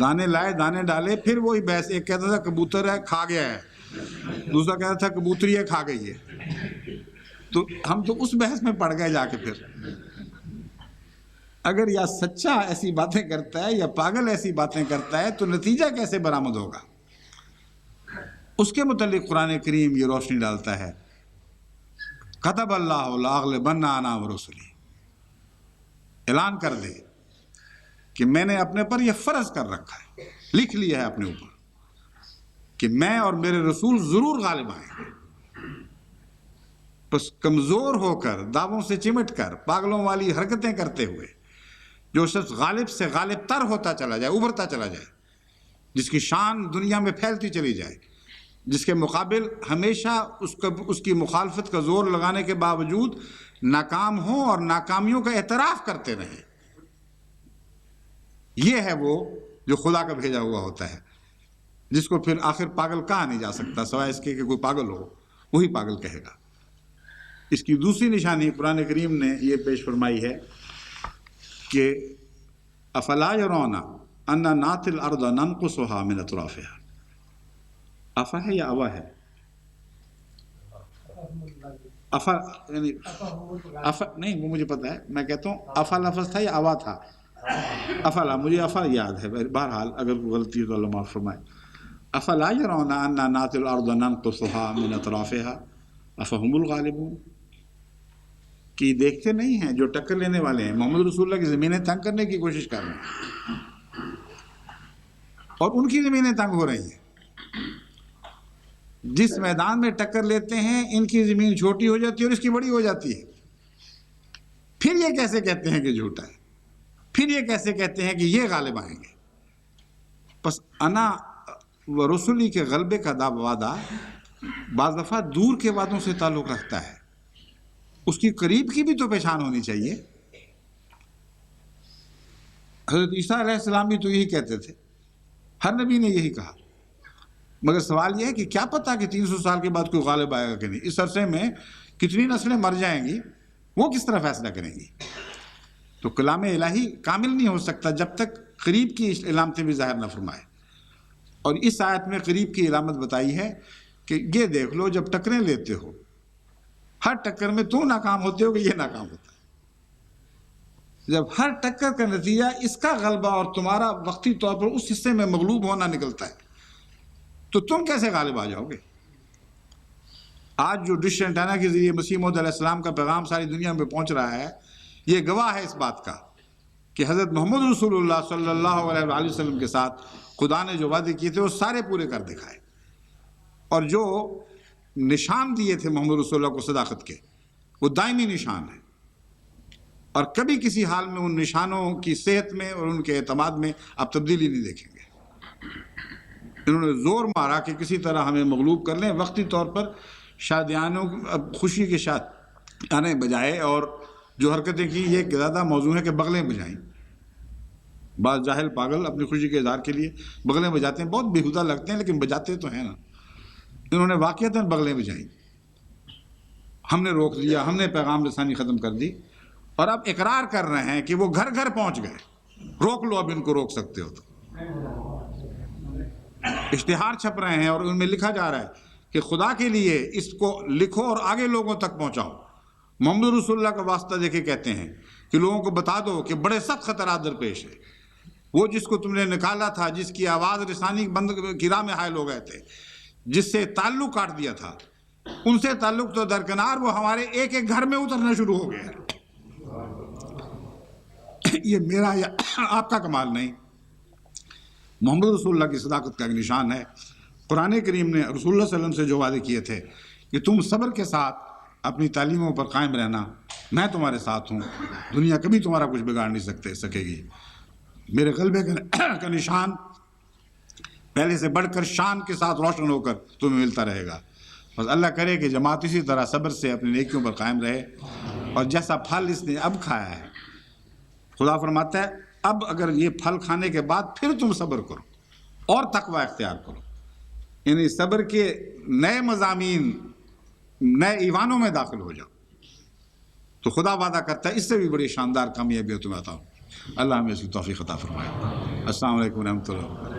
دانے لائے، دانے ڈالے، پھر وہی بحث، ایک کہتا تھا کبوتر ہے کھا گیا ہے، دوسرا کہتا تھا کبوتری ہے کھا گئی ہے۔ تو ہم تو اس بحث میں پڑ گئے جا کے۔ پھر اگر یا سچا ایسی باتیں کرتا ہے یا پاگل ایسی باتیں کرتا ہے تو نتیجہ کیسے برآمد ہوگا؟ اس کے متعلق قرآن کریم یہ روشنی ڈالتا ہے، کتب اللہ لاغلبن انا ورسلی، اعلان کر دے کہ میں نے اپنے پر یہ فرض کر رکھا ہے، لکھ لیا ہے اپنے اوپر کہ میں اور میرے رسول ضرور غالب آئیں گے۔ بس کمزور ہو کر، دعووں سے چمٹ کر، پاگلوں والی حرکتیں کرتے ہوئے جو شخص غالب سے غالب تر ہوتا چلا جائے، ابھرتا چلا جائے، جس کی شان دنیا میں پھیلتی چلی جائے، جس کے مقابل ہمیشہ اس کی مخالفت کا زور لگانے کے باوجود ناکام ہوں اور ناکامیوں کا اعتراف کرتے رہیں، یہ ہے وہ جو خدا کا بھیجا ہوا ہوتا ہے، جس کو پھر آخر پاگل کہا نہیں جا سکتا سوائے اس کے کہ کوئی پاگل ہو، وہی پاگل کہے گا۔ اس کی دوسری نشانی قرآن کریم نے یہ پیش فرمائی ہے کہ افلا یرون انا ناتی الارض ننقصها من اطرافها، افا ہے یا اوا ہے؟ افا یعنی افا نہیں، وہ مجھے پتا ہے، میں کہتا ہوں افا لفظ تھا یا اوا تھا؟ افلا، مجھے افا یاد ہے، بہرحال اگر کوئی غلطی ہے تو اللہ معاف فرمائے۔ افلا یرون انا ناتی الارض ننقصها من اطرافها افهم الغالبون، کہ دیکھتے نہیں ہیں جو ٹکر لینے والے ہیں محمد رسول اللہ کی زمینیں تنگ کرنے کی کوشش کر رہے ہیں، اور ان کی زمینیں تنگ ہو رہی ہیں۔ جس میدان میں ٹکر لیتے ہیں ان کی زمین چھوٹی ہو جاتی ہے اور اس کی بڑی ہو جاتی ہے۔ پھر یہ کیسے کہتے ہیں کہ جھوٹا ہے؟ پھر یہ کیسے کہتے ہیں کہ یہ غالب آئیں گے؟ پس انا و رسولی کے غلبے کا وعدہ بعض دفعہ دور کے وعدوں سے تعلق رکھتا ہے، اس کی قریب کی بھی تو پہچان ہونی چاہیے۔ حضرت عیسیٰ علیہ السلام بھی تو یہی کہتے تھے، ہر نبی نے یہی کہا، مگر سوال یہ ہے کہ کیا پتہ کہ 300 سال کے بعد کوئی غالب آئے گا کہ نہیں، اس عرصے میں کتنی نسلیں مر جائیں گی، وہ کس طرح فیصلہ کریں گی؟ تو کلام الہی کامل نہیں ہو سکتا جب تک قریب کی علامتیں بھی ظاہر نہ فرمائے، اور اس آیت میں قریب کی علامت بتائی ہے کہ یہ دیکھ لو جب ٹکریں لیتے ہو، ہر ٹکر میں تم ناکام ہوتے ہو کہ یہ ناکام ہوتا ہے، جب ہر ٹکر کا نتیجہ اس کا غلبہ اور تمہارا وقتی طور پر اس حصے میں مغلوب ہونا نکلتا ہے، تو تم کیسے غالب آ جاؤ گے؟ آج جو ڈش اینٹینا کے ذریعے مسیح موعود علیہ السلام کا پیغام ساری دنیا میں پہنچ رہا ہے، یہ گواہ ہے اس بات کا کہ حضرت محمد رسول اللہ صلی اللہ علیہ وآلہ وسلم کے ساتھ خدا نے جو وعدے کیے تھے وہ سارے پورے کر دکھائے، اور جو نشان دیے تھے محمد رسول اللہ کو صداقت کے، وہ دائمی نشان ہیں، اور کبھی کسی حال میں ان نشانوں کی صحت میں اور ان کے اعتماد میں آپ تبدیلی نہیں دیکھیں گے۔ انہوں نے زور مارا کہ کسی طرح ہمیں مغلوب کر لیں، وقتی طور پر شادیانوں خوشی کے شادیانے بجائے، اور جو حرکتیں کی یہ زیادہ موضوع ہے کہ بغلیں بجائیں۔ بعض جاہل پاگل اپنی خوشی کے اظہار کے لیے بغلیں بجاتے ہیں، بہت بیہودہ لگتے ہیں لیکن بجاتے تو ہیں نا۔ انہوں نے واقعتاً بغلیں بجائیں، ہم نے روک لیا، ہم نے پیغام رسانی ختم کر دی، اور اب اقرار کر رہے ہیں کہ وہ گھر گھر پہنچ گئے، روک لو اب ان کو روک سکتے ہو تو۔ اشتہار چھپ رہے ہیں اور ان میں لکھا جا رہا ہے کہ خدا کے لیے اس کو لکھو اور آگے لوگوں تک پہنچاؤ۔ محمد رسول اللہ کا واسطہ دے کے کہتے ہیں کہ لوگوں کو بتا دو کہ بڑے سخت خطرات درپیش ہے، وہ جس کو تم نے نکالا تھا، جس کی آواز رسانی بند کی راہ میں حائل ہو گئے تھے، جس سے تعلق کاٹ دیا تھا، ان سے تعلق تو درکنار، وہ ہمارے ایک ایک گھر میں اترنا شروع ہو گیا۔ یہ میرا یا آپ کا کمال نہیں، محمد رسول اللہ کی صداقت کا ایک نشان ہے۔ قرآن کریم نے رسول اللہ صلی اللہ علیہ وسلم سے جو وعدے کیے تھے کہ تم صبر کے ساتھ اپنی تعلیموں پر قائم رہنا، میں تمہارے ساتھ ہوں، دنیا کبھی تمہارا کچھ بگاڑ نہیں سکے گی۔ میرے غلبے کا نشان پہلے سے بڑھ کر شان کے ساتھ روشن ہو کر تمہیں ملتا رہے گا۔ بس اللہ کرے کہ جماعت اسی طرح صبر سے اپنی نیکیوں پر قائم رہے، اور جیسا پھل اس نے اب کھایا ہے، خدا فرماتا ہے اب اگر یہ پھل کھانے کے بعد پھر تم صبر کرو اور تقوی اختیار کرو، یعنی صبر کے نئے مضامین، نئے ایوانوں میں داخل ہو جاؤ، تو خدا وعدہ کرتا ہے اس سے بھی بڑی شاندار کامیابی تمہیں عطا ہو۔ اللہ ہمیں اس کی توفیق عطا فرمائے۔ السلام علیکم ورحمۃ اللہ وبرکاتہ۔